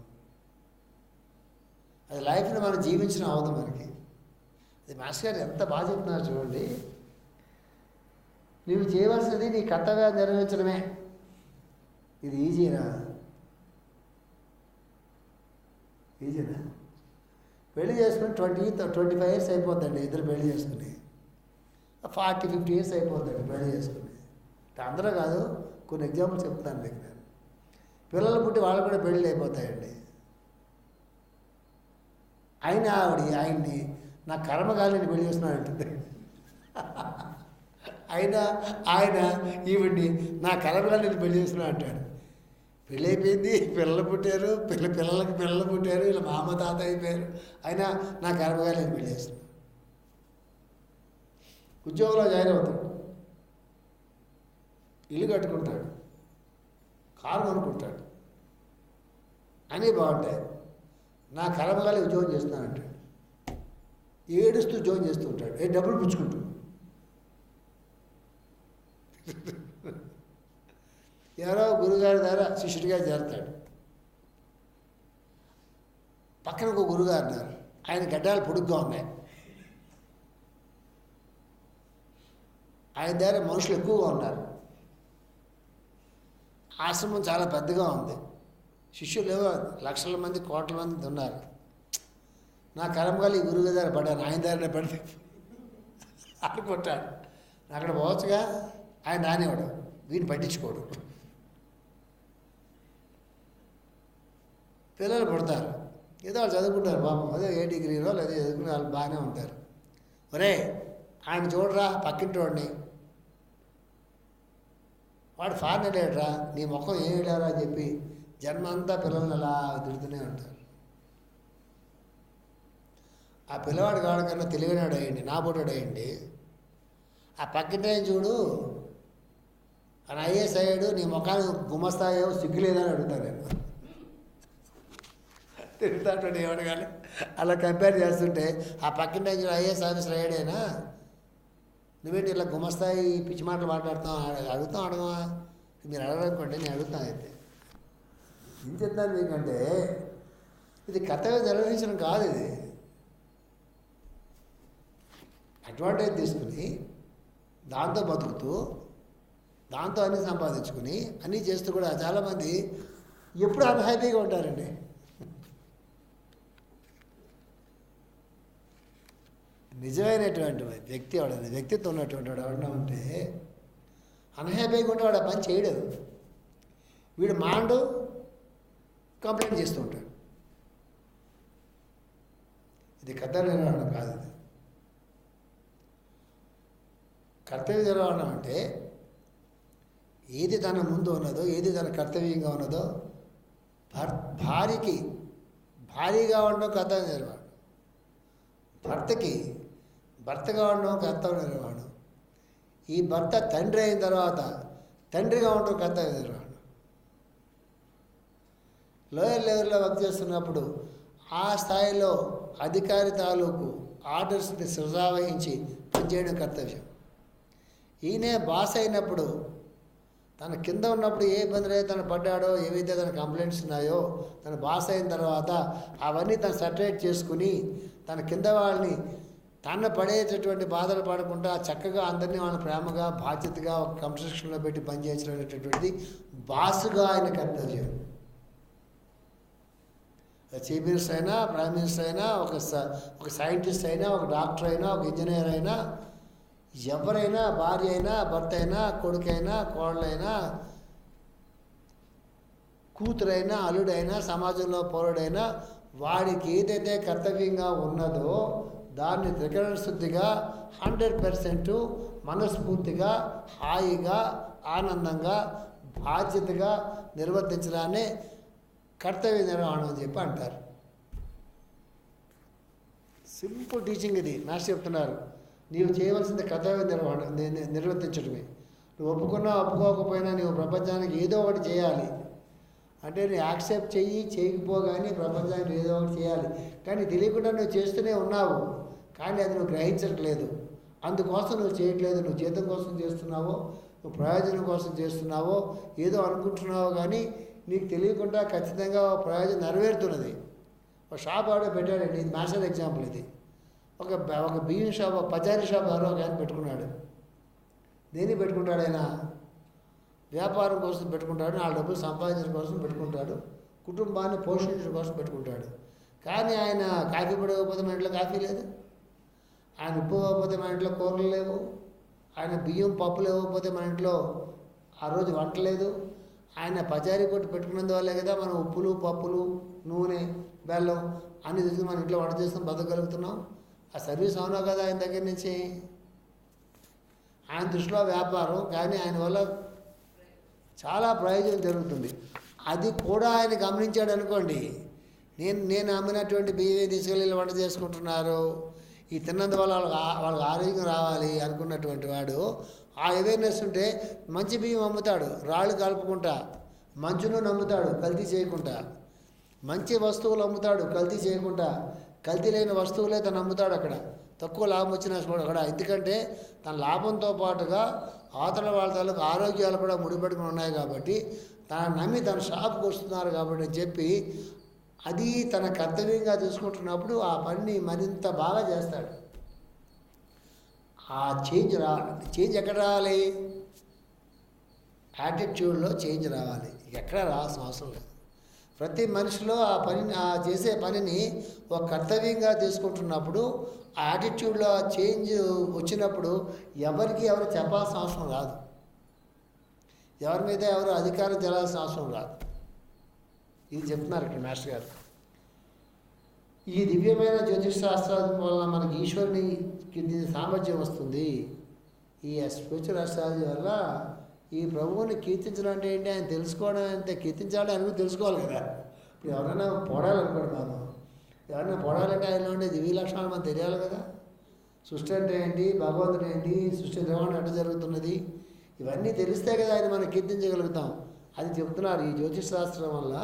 అది లైఫ్ని మనం జీవించడం అవదు మనకి. అది మాస్టర్ గారు ఎంత బాగా చెప్తున్నారు చూడండి. నువ్వు చేయవలసినది నీ కర్తవ్యాన్ని నెరవేర్చడమే. ఇది ఈజీనా? పెళ్లి చేసుకుని 25 years అయిపోద్దండి ఇద్దరు పెళ్లి చేసుకుని. 40-50 years అయిపోద్దండి పెళ్లి చేసుకుని. అందరూ కాదు, కొన్ని ఎగ్జాంపుల్స్ చెప్తాను మీకు నేను. పిల్లలు పుట్టి వాళ్ళు కూడా పెళ్ళి అయిపోతాయండి. ఆయన్ని నా కర్మగాలిని పెళ్లి చేస్తున్నాడు అంటుంది. ఆయన ఈవిడ్ని నా కర్మగాలిని పెళ్లి చేస్తున్నాడు అంటాడు. పెళ్ళి అయిపోయింది, పిల్లలు పుట్టారు, పిల్లలకి పిల్లలు పుట్టారు, ఇలా మామ తాత అయిపోయారు. అయినా నా కర్మగాలిని పెళ్లి చేస్తున్నాడు. ఉద్యోగంలో జాయిన్ అవుతాడు, ఇల్లు కట్టుకుంటాడు, కారు కొనుక్కుంటాడు, అన్నీ బాగుంటాయి. నా కర్మగాలి ఉద్యోగం చేస్తున్నానంటాడు. ఏడుస్తూ ఉద్యోగం చేస్తూ ఉంటాడు, డబ్బులు పుచ్చుకుంటూ. ఎవరో గురుగారి ద్వారా శిష్యుడిగా చేరతాడు. పక్కన ఒక గురుగారు ఉన్నారు, ఆయన గడ్డాలు పొడుగ్గా ఉన్నాయి. ఆయన దగ్గర మనుషులు ఎక్కువగా ఉన్నారు. ఆశ్రమం చాలా పెద్దగా ఉంది. శిష్యులు ఏవో లక్షల మంది, కోట్ల మంది ఉన్నారు. నా కర్మగాలి ఈ గురువు దగ్గర పడ్డాను, ఆయన దగ్గర పడితే అనుకుంటాడు. అక్కడ పోవచ్చుగా, ఆయన రానివాడు, వీడిని పట్టించుకోడు. పిల్లలు పుడతారు, ఏదో వాళ్ళు చదువుకుంటారు పాపం, అదే ఏ డిగ్రీలో లేదా చదువుకుని వాళ్ళు బాగానే ఉంటారు. ఒరే ఆయన చూడరా పక్కింటి వాడిని, వాడు ఫారెన్ వెళ్ళాడురా, నీ ముఖం ఏం వెళ్ళారా అని చెప్పి జన్మ అంతా పిల్లల్ని అలా తిడుతూనే ఉంటారు. ఆ పిల్లవాడు కావడాకన్నా తెలివైనడు అయ్యండి, నా బోటాడు అయ్యండి. ఆ పక్కింటి ఆయన చూడు, ఆయన ఐఏఎస్ అయ్యాడు, నీ ముఖాన్ని గుమస్తాయో సిగ్గులేదని అడుగుతాను నేను. తిరుగుతాడు ఏమడు కానీ అలా కంపేర్ చేస్తుంటే, ఆ పక్కింటి ఆయన చూడు ఐఏఎస్ ఆఫీసర్ అయ్యాడైనా, నువ్వేంటి ఇలా గుమస్తాయి పిచ్చి మాటలు మాట్లాడుతాం, అడగమా? మీరు అడగనుకోండి, నేను అడుగుతాను. అయితే ఏం చెప్తాను మీకంటే, ఇది కర్తవ్యం నిర్వహించడం కాదు. ఇది అడ్వాంటేజ్ తీసుకుని దాంతో బతుకుతూ దాంతో అన్నీ సంపాదించుకుని అన్నీ చేస్తూ కూడా చాలామంది ఎప్పుడు అన్హ్యాపీగా ఉంటారండి. నిజమైనటువంటి వ్యక్తి ఎవడన్నా, వ్యక్తిత్వం ఉన్నటువంటి వాడు ఎవడన్నా ఉంటే అన్హ్యాపీగా ఉంటే వాడు ఆ పని చేయడు. వీడు మాండు కంప్లైంట్ చేస్తూ ఉంటాడు. ఇది కర్తవ్య నిర్వహణ కాదు. ఇది కర్తవ్య నిర్వహణ అంటే ఏది తన ముందు ఉన్నదో, ఏది తన కర్తవ్యంగా ఉన్నదో, భారీగా ఉండడం కర్తవ్య నిర్వహణ, భర్తకి భర్తగా ఉండడం కర్తవ్య నిర్వహణ, ఈ భర్త తండ్రి అయిన తర్వాత తండ్రిగా ఉండడం కర్తవ్య నిర్వహణ. లోయర్ లెవెల్లో వర్క్ చేస్తున్నప్పుడు ఆ స్థాయిలో అధికారి తాలూకు ఆర్డర్స్ని సృజావహించి పనిచేయడం కర్తవ్యం. ఈయనే బాస్ అయినప్పుడు, తన కింద ఉన్నప్పుడు ఏ ఇబ్బందులు అయితే తను పడ్డాడో, ఏవైతే తన కంప్లైంట్స్ ఉన్నాయో, తన బాస్ అయిన తర్వాత అవన్నీ తను సెటరేట్ చేసుకుని తన కింద వాళ్ళని తన పడేటటువంటి బాధలు పడకుండా చక్కగా అందరినీ వాళ్ళని ప్రేమగా బాధ్యతగా ఒక కన్స్ట్రక్షన్లో పెట్టి పనిచేయడం అనేటటువంటిది బాసుగా ఆయన కర్తవ్యం. చీఫ్ మినిస్టర్ అయినా, ప్రైమ్ మినిస్టర్ అయినా, ఒక సైంటిస్ట్ అయినా, ఒక డాక్టర్ అయినా, ఒక ఇంజనీర్ అయినా, ఎవరైనా, భార్య అయినా, భర్త అయినా, కొడుకైనా, కోళ్ళైనా, కూతురైనా, అల్లుడైనా, సమాజంలో పౌరుడైనా, వాడికి ఏదైతే కర్తవ్యంగా ఉన్నదో దాన్ని త్రికరణ శుద్ధిగా 100% మనస్ఫూర్తిగా, హాయిగా, ఆనందంగా, బాధ్యతగా నిర్వర్తించడాన్ని కర్తవ్య నిర్వహణ అని చెప్పి అంటారు. సింపుల్ టీచింగ్ ఇది. మాస్టర్ చెప్తున్నారు, నీవు చేయవలసింది కర్తవ్య నిర్వహణ నిర్వర్తించడమే. నువ్వు ఒప్పుకున్నా ఒప్పుకోకపోయినా నువ్వు ప్రపంచానికి ఏదో ఒకటి చేయాలి. అంటే నువ్వు యాక్సెప్ట్ చేయకపోగానే ప్రపంచానికి ఏదో ఒకటి చేయాలి. కానీ తెలియకుండా నువ్వు చేస్తూనే ఉన్నావు, కానీ అది నువ్వు గ్రహించట్లేదు. అందుకోసం నువ్వు చేయట్లేదు. నువ్వు జీతం కోసం చేస్తున్నావో, నువ్వు ప్రయోజనం కోసం చేస్తున్నావో, ఏదో అనుకుంటున్నావో, కానీ నీకు తెలియకుండా ఖచ్చితంగా ప్రయోజనం నెరవేరుతున్నది. ఒక షాప్ ఆవిడ పెట్టాడండి, ఇది మాస్టర్ ఎగ్జాంపుల్. ఇది ఒక బియ్యం షాప్, పచారీ షాప్ ఎవరో ఒక ఆయన పెట్టుకున్నాడు. దేనికి పెట్టుకుంటాడు ఆయన? వ్యాపారం కోసం పెట్టుకుంటాడు, 4 డబ్బులు సంపాదించడం కోసం పెట్టుకుంటాడు, కుటుంబాన్ని పోషించడం కోసం పెట్టుకుంటాడు. కానీ ఆయన కాఫీ పడకపోతే మన ఇంట్లో కాఫీ లేదు, ఆయన ఉప్పు ఇవ్వకపోతే మన ఇంట్లో కూరలు లేవు, ఆయన బియ్యం పప్పులు ఇవ్వకపోతే మన ఇంట్లో ఆ రోజు వంట లేదు. ఆయన పచారీ కొట్టు పెట్టుకున్నందువల్లే కదా మనం ఉప్పులు పప్పులు నూనె బెల్లం అన్ని తీసుకుని మన ఇంట్లో వంట చేసుకుని బతకగలుగుతున్నాం. ఆ సర్వీస్ అవునా కదా ఆయన దగ్గర నుంచి. ఆయన దృష్టిలో వ్యాపారం, కానీ ఆయన వల్ల చాలా ప్రయోజనం జరుగుతుంది. అది కూడా ఆయన గమనించాడు అనుకోండి. నేను అమ్మినటువంటి బియ్యం తీసుకెళ్ళి వంట చేసుకుంటున్నారు, ఈ తిన్నందువల్ల వాళ్ళకి ఆరోగ్యం రావాలి అనుకున్నటువంటి వాడు ఆ అవేర్నెస్ ఉంటే మంచి బియ్యం అమ్ముతాడు, రాళ్ళు కలుపుకుంటా, మంచును నమ్ముతాడు కల్తీ చేయకుండా, మంచి వస్తువులు అమ్ముతాడు కల్తీ చేయకుండా, కల్తీ లేని వస్తువులే తను అమ్ముతాడు. అక్కడ తక్కువ లాభం వచ్చినా కూడా అక్కడ, ఎందుకంటే తన లాభంతో పాటుగా అవతల వాళ్ళ తాలూకు ఆరోగ్యాలు కూడా ముడిపెట్టుకుని ఉన్నాయి కాబట్టి తను నమ్మి తన షాప్కి వస్తున్నారు కాబట్టి అని చెప్పి అది తన కర్తవ్యంగా తీసుకుంటున్నప్పుడు ఆ పనిని మరింత బాగా చేస్తాడు. ఆ చేంజ్ రావాలి. చేంజ్ ఎక్కడ రావాలి? యాటిట్యూడ్లో చేంజ్ రావాలి. ఎక్కడ రావాల్సిన అవసరం లేదు. ప్రతి మనిషిలో ఆ పనిని, ఆ చేసే పనిని ఒక కర్తవ్యంగా తీసుకుంటున్నప్పుడు ఆ యాటిట్యూడ్లో చేంజ్ వచ్చినప్పుడు ఎవరికి ఎవరు చెప్పాల్సిన అవసరం రాదు, ఎవరి మీద ఎవరు అధికారం తెలాల్సిన అవసరం రాదు. ఇది చెప్తున్నారు ఇక్కడ మాస్టర్ గారు. ఈ దివ్యమైన జ్యోతిష్ శాస్త్రాల వల్ల మనకి ఈశ్వరుని సామర్థ్యం వస్తుంది. ఈ స్పిరిచువల్ అస్ట్రాలజీ వల్ల ఈ ప్రభువుని కీర్తించడం అంటే ఏంటి, ఆయన తెలుసుకోవడం అంటే కీర్తించాలని అనుకుని తెలుసుకోవాలి కదా. ఇప్పుడు ఎవరైనా పొడాలనుకోండి, మనం ఎవరైనా పొడాలంటే ఆయనలో ఉండే దివ్య లక్షణాలు మనకు తెలియాలి కదా. సృష్టి అంటే ఏంటి, భగవంతుడు ఏంటి, సృష్టి నిర్వహణ ఎట్లా జరుగుతున్నది, ఇవన్నీ తెలిస్తే కదా ఆయన మనం కీర్తించగలుగుతాం. అది చెప్తున్నారు. ఈ జ్యోతిష్ శాస్త్రం వల్ల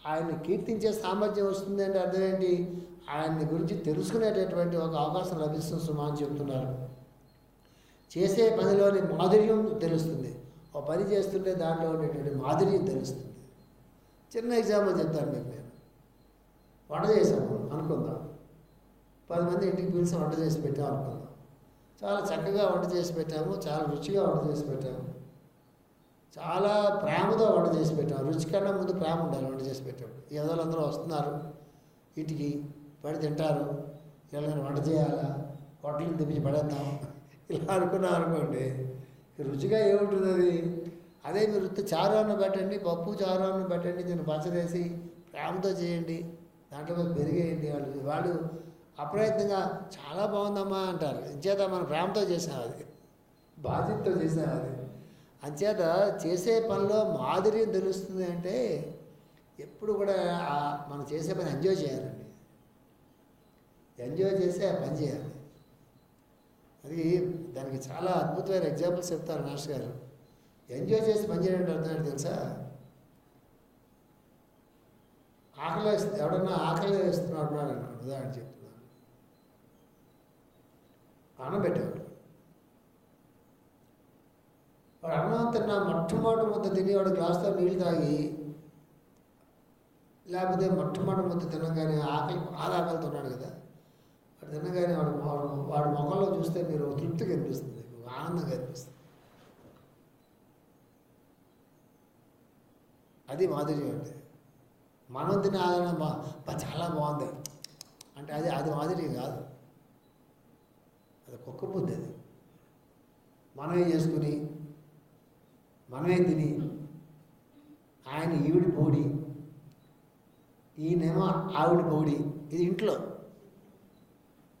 ఆయన్ని కీర్తించే సామర్థ్యం వస్తుంది అంటే అర్థం ఏంటి, ఆయన్ని గురించి తెలుసుకునేటటువంటి ఒక అవకాశం లభిస్తుంది సుమా అని చెప్తున్నారు. చేసే పనిలోని మాధుర్యం తెలుస్తుంది. ఒక పని చేస్తుంటే దాంట్లో ఉండేటువంటి మాధుర్యం తెలుస్తుంది. చిన్న ఎగ్జాంపుల్ చెప్తాను మీకు. నేను వంట చేశాము అనుకుందాం, 10 మంది ఇంటికి పిలిచి వంట చేసి పెట్టాము అనుకుందాం. చాలా చక్కగా వంట చేసి పెట్టాము, చాలా రుచిగా వంట చేసి పెట్టాము, చాలా ప్రేమతో వంట చేసి పెట్టాము. రుచి కన్నా ముందు ప్రేమ ఉండాలి వంట చేసి పెట్టాము. ఈ అందరూ వస్తున్నారు ఇంటికి, పడి తింటారు, ఎవరైనా వంట చేయాలా, హోటల్ని తెప్పించి పడేద్దాం ఇలా అనుకున్నాం అనుకోండి, రుచిగా ఏముంటుంది అది. అదే మీరు చారు అన్నం పెట్టండి, పప్పు చారు అన్నం పెట్టండి, దీన్ని పచ్చడేసి ప్రేమతో చేయండి, దాంట్లో పెరిగేయండి. వాళ్ళు అప్రయత్నంగా చాలా బాగుందమ్మా అంటారు. అంచేత మనం ప్రేమతో చేసాం, అది బాధ్యతతో చేసాం. అది అంచేత చేసే పనిలో మాధుర్యం తెలుస్తుంది. అంటే ఎప్పుడు కూడా మనం చేసే పని ఎంజాయ్ చేయాలండి, ఎంజాయ్ చేసి ఆ పని చేయాలి. అది దానికి చాలా అద్భుతమైన ఎగ్జాంపుల్స్ చెప్తారు మాస్టర్ గారు. ఎంజాయ్ చేసి పని చేయడం అర్థం తెలుసా? ఆకలి ఎవడన్నా ఆకలి వేస్తున్నాడు అనుకోండి, ఉదాహరణ చెప్తున్నాను. అన్నం పెట్టేవాడు, వాడు అన్నం తిన్నా మొట్టమొదటి ముద్ద తిని వాడు గ్లాసుతో నీళ్ళు తాగి, లేకపోతే మొట్టమొదటి ముద్ద తినగానే ఆకలి బాగా ఆకలితున్నాడు కదా, వాడు తినగానే వాడు ముఖంలో చూస్తే మీరు తృప్తిగా అనిపిస్తుంది, ఆనందంగా అనిపిస్తుంది. అది మాధుర్యం అంటే. మనం తినే ఆదరణ చాలా బాగుంది అంటే అది మాధుర్యం కాదు, అది కుక్క బుద్ధి. అది మనమే చేసుకుని మనమే తిని, ఆయన ఈవిడి పొడి, ఈయనేమో ఆవిడ పొడి, ఇది ఇంట్లో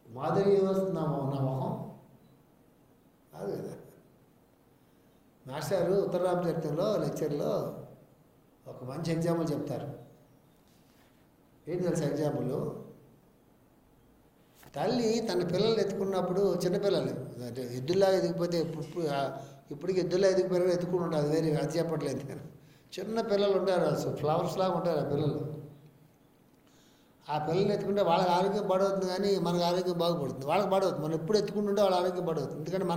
మాధుర్యం వస్తుందామో నా మొహం కాదు కదా. మాస్టారు ఉత్తర రామచరిత్రంలో లెక్చర్లో ఒక మంచి ఎగ్జాంపుల్ చెప్తారు. ఏంటి తెలుసా ఎగ్జాంపుల్? తల్లి తన పిల్లల్ని ఎత్తుకున్నప్పుడు, చిన్నపిల్లలు అంటే ఎద్దుల్లా ఎదిగిపోతే ఇప్పటికి ఎద్దుల్లా ఎదిగిపోయారు, ఎత్తుకుని ఉంటారు, అది వేరే, అది చెప్పట్లేదు నేను. చిన్న పిల్లలు ఉంటారు, అసలు ఫ్లవర్స్ లాగా ఉంటారు ఆ పిల్లలు. ఆ పిల్లల్ని ఎత్తుకుంటే వాళ్ళకి ఆరోగ్యం పాడవుతుంది, కానీ మనకు ఆరోగ్యం బాగుపడుతుంది, వాళ్ళకి పాడవుతుంది. మనం ఎప్పుడు ఎత్తుకుంటుంటే వాళ్ళ ఆరోగ్యం పాడవుతుంది, ఎందుకంటే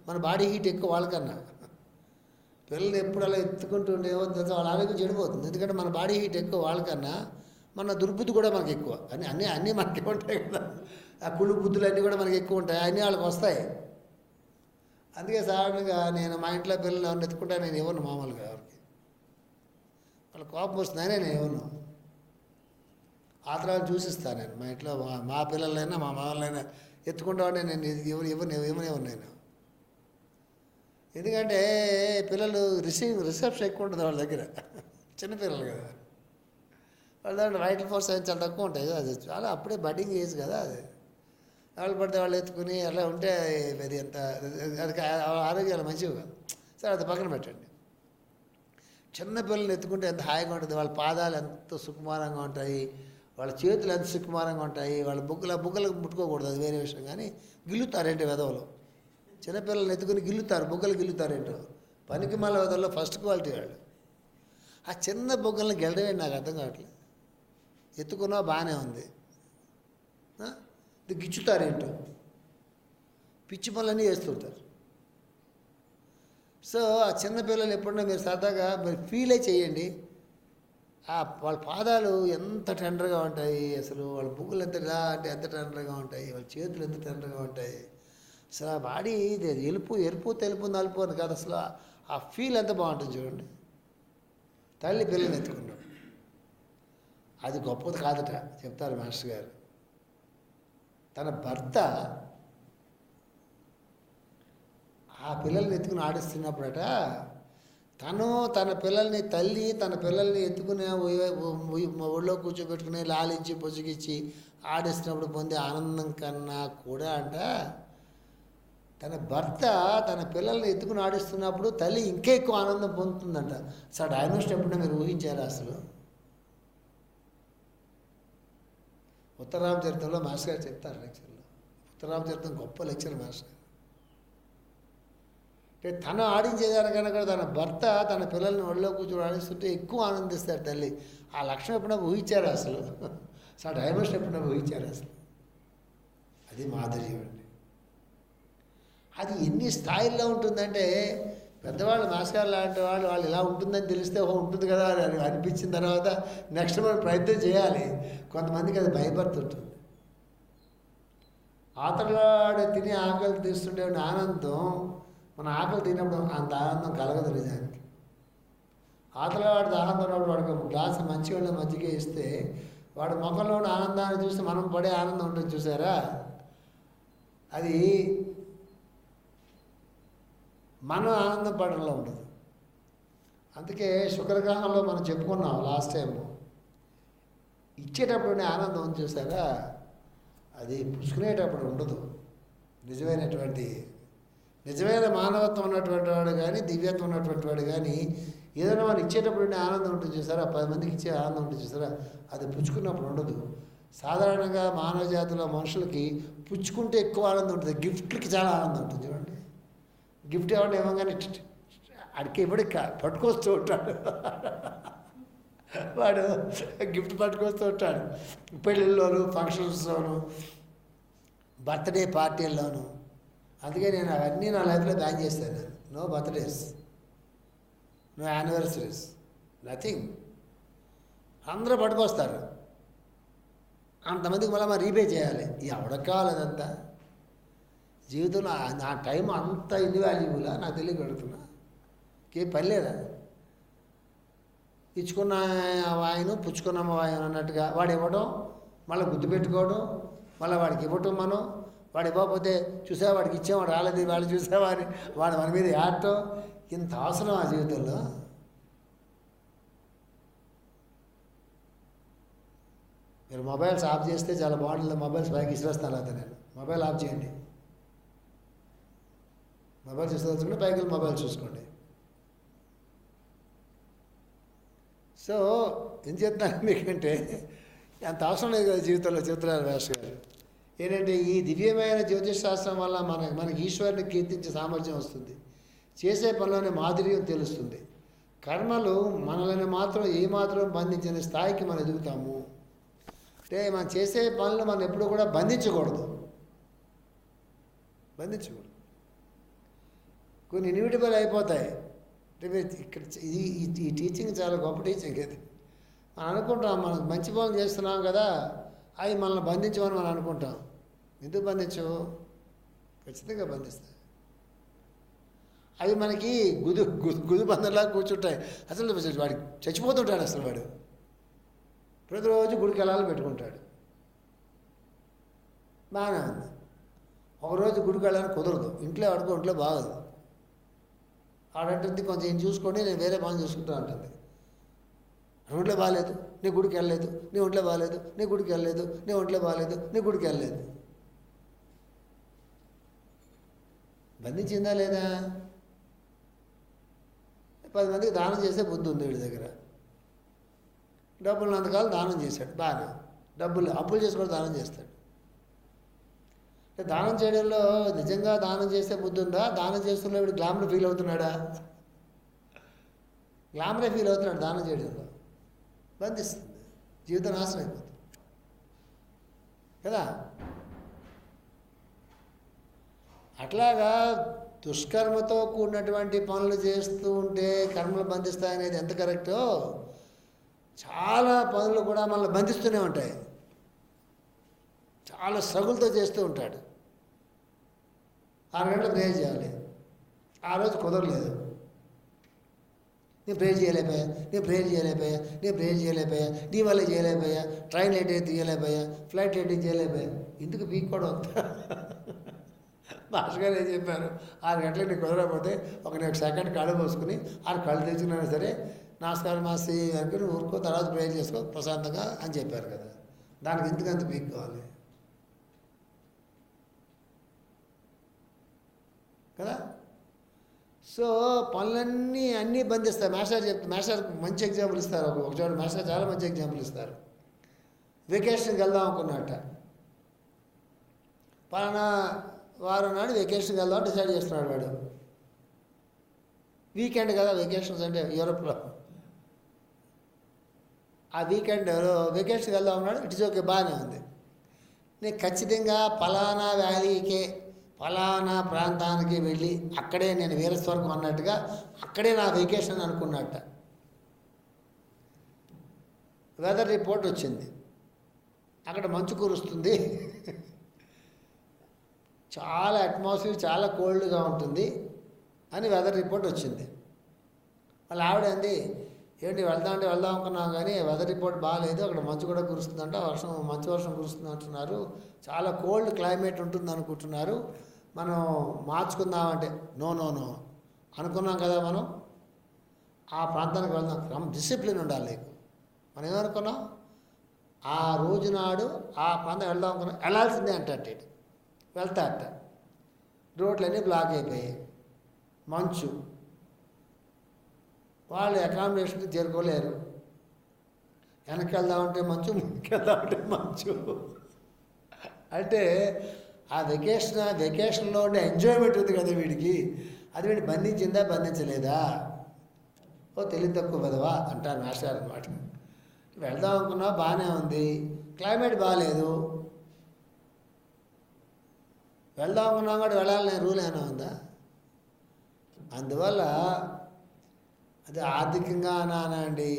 మన బాడీ హీట్ ఎక్కువ వాళ్ళకన్నా. పిల్లల్ని ఎప్పుడు అలా ఎత్తుకుంటూ ఉంటే ఏమవుతుందో వాళ్ళ ఆరోగ్యం చెడిపోతుంది. ఎందుకంటే మన బాడీ హీట్ ఎక్కువ వాళ్ళకన్నా, మన దుర్బుద్ధి కూడా మనకి ఎక్కువ. అన్నీ మనకి ఉంటాయి కదా, ఆ కుళ్ళు బుద్ధులు అన్నీ కూడా మనకి ఎక్కువ ఉంటాయి, అన్నీ వాళ్ళకి వస్తాయి. అందుకే సాధారణంగా నేను మా ఇంట్లో పిల్లలు ఎవరిని ఎత్తుకుంటా నేను ఇవ్వను మామూలుగా ఎవరికి. వాళ్ళ కోపం వస్తుందనే నేను ఇవ్వను. ఆ తర్వాత చూసిస్తాను నేను. మా ఇంట్లో మా పిల్లలైనా మా మామూలైనా ఎత్తుకుంటామంటే నేను ఇవ్వను నేను. ఎందుకంటే పిల్లలు రిసెప్షన్ ఎక్కువ ఉంటుంది వాళ్ళ దగ్గర, చిన్నపిల్లలు కదా, వాళ్ళ దగ్గర వైటల్ ఫోర్స్ చాలా తక్కువ ఉంటాయి. అది చాలా అప్పుడే బడ్డింగ్ ఏజ్ కదా, అది వాళ్ళు పడితే వాళ్ళు ఎత్తుకుని అలా ఉంటే అది ఎంత అది ఆరోగ్యాలు మంచివి కాదు. సరే అది పక్కన పెట్టండి. చిన్నపిల్లల్ని ఎత్తుకుంటే ఎంత హాయిగా ఉంటుంది. వాళ్ళ పాదాలు ఎంత సుకుమారంగా ఉంటాయి, వాళ్ళ చేతులు ఎంత సుకుమారంగా ఉంటాయి. వాళ్ళ బుగ్గలకు ముట్టుకోకూడదు, అది వేరే విషయం. కానీ గిల్లుతారేంటి వెధవలు, చిన్నపిల్లల్ని ఎత్తుకుని గిల్లుతారు, బుగ్గలు గిల్లుతారేంటో. పనికి మళ్ళీ వెధవల్లో ఫస్ట్ క్వాలిటీ వాళ్ళు. ఆ చిన్న బుగ్గల్ని గెలడమే నాకు అర్థం కావట్లేదు. ఎత్తుకున్నా బాగానే ఉంది, గిచ్చుతారేంటో, పిచ్చి పనులన్నీ చేస్తుంటారు. సో ఆ చిన్నపిల్లలు ఎప్పుడన్నా మీరు సరదాగా మీరు ఫీలే చేయండి. వాళ్ళ పాదాలు ఎంత టెండర్గా ఉంటాయి, అసలు వాళ్ళ బుగ్గలు ఎంత టెండర్గా ఉంటాయి, వాళ్ళ చేతులు ఎంత టెండర్గా ఉంటాయి. అసలు ఆ బాడీ ఎరుపు తెలుపు నలుపు అని కాదు, అసలు ఆ ఫీల్ ఎంత బాగుంటుంది చూడండి. తల్లి పిల్లల్ని ఎత్తుకున్నాడు, అది గొప్పది కాదట చెప్తారు మాస్టర్ గారు. తన భర్త ఆ పిల్లల్ని ఎత్తుకుని ఆడిస్తున్నప్పుడట, తన పిల్లల్ని తన పిల్లల్ని ఎత్తుకుని ఒళ్ళో కూర్చోబెట్టుకుని లాలించి పొసిగిచ్చి ఆడిస్తున్నప్పుడు పొందే ఆనందం కన్నా కూడా అంట, తన భర్త తన పిల్లల్ని ఎత్తుకుని ఆడిస్తున్నప్పుడు తల్లి ఇంకా ఎక్కువ ఆనందం పొందుతుందంట. అసలు డైనోస్ట్ ఎప్పుడైనా మీరు ఊహించారా? అసలు ఉత్తరామచరిత్రంలో మాస్టర్ గారు చెప్తారు లెక్చర్లో. ఉత్తరామచరిత్రం గొప్ప లెక్చర్ మాస్టర్. అంటే తను ఆడించేదానికన్నా కూడా తన భర్త తన పిల్లల్ని ఒళ్ళో కూర్చొని ఆడిస్తుంటే ఎక్కువ ఆనందిస్తారు తల్లి. ఆ లక్షణం ఎప్పుడైనా ఊహించారా అసలు? డైనోస్ట్ ఎప్పుడైనా ఊహించారా అసలు? అది మాధుర్యం అండి. అది ఎన్ని స్థాయిల్లో ఉంటుందంటే, పెద్దవాళ్ళు మాస్టర్ లాంటి వాళ్ళు ఇలా ఉంటుందని తెలిస్తే ఉంటుంది కదా అని అనిపించిన తర్వాత నెక్స్ట్ మనం ప్రయత్నం చేయాలి. కొంతమందికి అది భయపడుతుంటుంది. ఆతలాడే తిని ఆకలి తీస్తుండే ఆనందం మన ఆకలి తినప్పుడు అంత ఆనందం కలగదు నిజానికి. ఆతలవాడి దాహంతో ఉన్నప్పుడు వాడికి ఒక గ్లాసు మంచిగా మజ్జిగ ఇస్తే వాడి ముఖంలో ఉన్న ఆనందాన్ని చూస్తే మనం పడే ఆనందం ఉంటుంది చూసారా, అది మనం ఆనందం పడడంలో ఉండదు. అందుకే శుక్రగ్రహంలో మనం చెప్పుకున్నాం లాస్ట్ టైం, ఇచ్చేటప్పుడు ఆనందం ఉంది చూసారా, అది పుచ్చుకునేటప్పుడు ఉండదు. నిజమైన మానవత్వం ఉన్నటువంటి వాడు కానీ, దివ్యత్వం ఉన్నటువంటి వాడు కానీ ఏదైనా మనం ఇచ్చేటప్పుడు ఆనందం ఉంటుంది చూసారా, 10 మందికి ఇచ్చే ఆనందం ఉంటుంది చూసారా, అది పుచ్చుకున్నప్పుడు ఉండదు. సాధారణంగా మానవ జాతిలో మనుషులకి పుచ్చుకుంటే ఎక్కువ ఆనందం ఉంటుంది, గిఫ్ట్కి చాలా ఆనందం ఉంటుంది చూడండి. గిఫ్ట్ ఎవరిని ఇవ్వగానే అడికి ఇవ్వడి పట్టుకొస్తూ ఉంటాడు వాడు, గిఫ్ట్ పట్టుకొస్తూ ఉంటాడు. పెళ్ళిళ్ళలోను, ఫంక్షన్స్లోను, బర్త్డే పార్టీల్లోను. అందుకే నేను అవన్నీ నా లైఫ్లో బ్యాన్ చేస్తాను. No birthdays, no anniversaries, nothing. అందరూ పట్టుకొస్తారు, అంతమందికి మళ్ళీ రీపే చేయాలి. ఎవరికి కావాలి అదంతా? జీవితంలో నా టైం అంత ఇన్వాల్యుబులా నాకు తెలియగలుగుతున్నా, ఏం పని లేదా? ఇచ్చుకున్న వాయును పుచ్చుకున్న వాయును అన్నట్టుగా వాడు ఇవ్వడం, మళ్ళీ గుర్తుపెట్టుకోవడం, మళ్ళీ వాడికి ఇవ్వటం, మనం వాడు ఇవ్వకపోతే చూసా వాడికి ఇచ్చేవాడు రాలేదు, వాళ్ళు చూసేవాడిని వాడు మన మీద ఏడటం, ఇంత అవసరం ఆ జీవితంలో? మీరు మొబైల్స్ ఆఫ్ చేస్తే చాలా బాగుంటుంది. మొబైల్స్ పైకి ఇసిరేస్తాను అయితే నేను. మొబైల్ ఆఫ్ చేయండి. మొబైల్ చూసుకోవాల్సుకుంటే పైకి వెళ్ళి మొబైల్ చూసుకోండి. సో ఏం చెప్తాను మీకంటే, అంత అవసరం లేదు కదా జీవితంలో. చెప్తున్నారు మాస్టర్ గారు ఏంటంటే, ఈ దివ్యమైన జ్యోతిష్ శాస్త్రం వల్ల మనకి ఈశ్వరుని కీర్తించే సామర్థ్యం వస్తుంది. చేసే పనిలోనే మాధుర్యం తెలుస్తుంది. కర్మలు మనల్ని మాత్రం ఏమాత్రం బంధించిన స్థాయికి మనం ఎదుగుతాము. అంటే మనం చేసే పనులు మనం ఎప్పుడూ కూడా బంధించకూడదు. కొన్ని ఇన్విటబుల్ అయిపోతాయి. అంటే ఇక్కడ ఈ టీచింగ్ చాలా గొప్ప టీచింగ్ ఇది. మనం అనుకుంటాం మనం మంచి పనులు చేస్తున్నాం కదా, అవి మనల్ని బంధించమని మనం అనుకుంటాం. ఎందుకు బంధించవు? ఖచ్చితంగా బంధిస్తాయి. అవి మనకి గుదు బంధంలా కూర్చుంటాయి. అసలు వాడికి చచ్చిపోతుంటాడు. అసలు వాడు ప్రతిరోజు గుడికి వెళ్ళాలని పెట్టుకుంటాడు. బాగానే ఉంది. ఒకరోజు గుడికి వెళ్ళాలని కుదరదు, ఇంట్లో ఆడుకో, ఇంట్లో బాగదు. ఆడంటుంది కొంచెం ఏం చూసుకోండి, నేను వేరే పని చూసుకుంటా అంటుంది. ఒంట్లో బాగాలేదు, నీ గుడికి వెళ్ళలేదు, నీ ఒంట్లో బాగాలేదు, నీ గుడికి వెళ్ళలేదు, నీ ఒంట్లో బాగాలేదు, నీ గుడికి వెళ్ళలేదు. బంధించిందా లేదా? 10 మందికి దానం చేసే బుద్ధి ఉంది వీడి దగ్గర. డబ్బులు నంతకాలం దానం చేశాడు, బాగా డబ్బులు అప్పులు చేసి కూడా దానం చేస్తాడు. దానం చేయడంలో నిజంగా దానం చేసే బుద్ధి ఉందా? దానం చేస్తున్న వీడు గ్లామర్ ఫీల్ అవుతున్నాడా? గ్లామరే ఫీల్ అవుతున్నాడు దానం చేయడంలో. బంధిస్తుంది, జీవితం నాశనం అయిపోతుంది కదా. అట్లాగా దుష్కర్మతో కూడినటువంటి పనులు చేస్తూ ఉంటే కర్మలు బంధిస్తాయనేది ఎంత కరెక్టో, చాలా పనులు కూడా మనల్ని బంధిస్తూనే ఉంటాయి. చాలా స్ట్రగుల్తో చేస్తూ ఉంటాడు. 6 గంటలు ప్రేయర్ చేయాలి, ఆ రోజు కుదరలేదు. నేను ప్రేయర్ చేయలేకపోయా, నేను ప్రేయర్ చేయలేకపోయా, నేను ప్రేయర్ చేయలేకపోయా, నీ వల్ల చేయలేకపోయా, ట్రైన్ లేట్ అయితే తీయలేకపోయా, ఫ్లైట్ లేట్ అయితే చేయలేకపోయా. ఎందుకు పీక్కోవడం? మాస్టర్ గారు ఏం చెప్పారు? 6 గంటలకు నీకు కుదరకపోతే ఒక సెకండ్ కళ్ళు పోసుకుని 6 కళ్ళు తెచ్చుకున్నా సరే నమస్కారం మాస్టర్ గారికి నువ్వు ఊరుకో, తర్వాత ప్రేయర్ చేసుకో ప్రశాంతంగా అని చెప్పారు కదా. దానికి ఎందుకంత పీక్కోవాలి కదా. సో అన్నీ బంధిస్తాయి. మాస్టర్ మంచి ఎగ్జాంపుల్ ఇస్తారు. ఒక చోట మాస్టర్ చాలా మంచి ఎగ్జాంపుల్ ఇస్తారు. వెకేషన్కి వెళ్దాం అనుకున్నట్ట, పలానా వారం నాడు వెకేషన్కి వెళ్దాం డిసైడ్ చేస్తున్నాడు వాడు. వీకెండ్ కదా వెకేషన్స్ అంటే యూరోప్లో. ఆ వీకెండ్ వెకేషన్కి వెళ్దాం ఉన్నాడు. ఇట్స్ ఓకే, బాగానే ఉంది. నేను ఖచ్చితంగా ఫలానా వ్యాలీకే, ఫలానా ప్రాంతానికి వెళ్ళి అక్కడే నేను వీరస్వర్గం అన్నట్టుగా అక్కడే నా వెకేషన్ అనుకున్నట్ట. వెదర్ రిపోర్ట్ వచ్చింది, అక్కడ మంచు కురుస్తుంది, చాలా అట్మాస్ఫియర్ చాలా కోల్డ్గా ఉంటుంది అని వెదర్ రిపోర్ట్ వచ్చింది. వాళ్ళ ఆవిడ అంది, ఏంటి వెళ్దాం అనుకున్నాం కానీ వెదర్ రిపోర్ట్ బాగాలేదు, అక్కడ మంచు కూడా కురుస్తుందంట, మంచు వర్షం కురుస్తుంది అంటున్నారు, చాలా కోల్డ్ క్లైమేట్ ఉంటుంది అనుకుంటున్నారు, మనం మార్చుకుందామంటే నో అనుకున్నాం కదా, మనం ఆ ప్రాంతానికి వెళ్దాం. డిసిప్లిన్ ఉండాలి నీకు. మనం ఏమనుకున్నాం? ఆ రోజు నాడు ఆ ప్రాంతం వెళ్దాం అనుకున్నాం, వెళ్ళాల్సిందే అంటే వెళ్తా అట్ట. రోడ్లన్నీ బ్లాక్ అయిపోయాయి, మంచు, వాళ్ళు అకామిడేషన్కి చేరుకోలేరు. వెనక్కి వెళ్దామంటే మంచు, ముందుకు వెళ్దామంటే మంచు. అంటే ఆ వెకేషన్లో ఉండే ఎంజాయ్మెంట్ ఉంది కదా వీడికి, అది వీడిని బంధించలేదా? ఓ తెలివి తక్కువ కదవా అంటారు మాస్టర్ అనమాట. వెళ్దాం అనుకున్నా బాగానే ఉంది, క్లైమేట్ బాగాలేదు, వెళ్దాం అనుకున్నా కూడా వెళ్ళాలనే రూల్ ఏమైనా ఉందా? అందువల్ల అది ఆర్థికంగా అనానండి,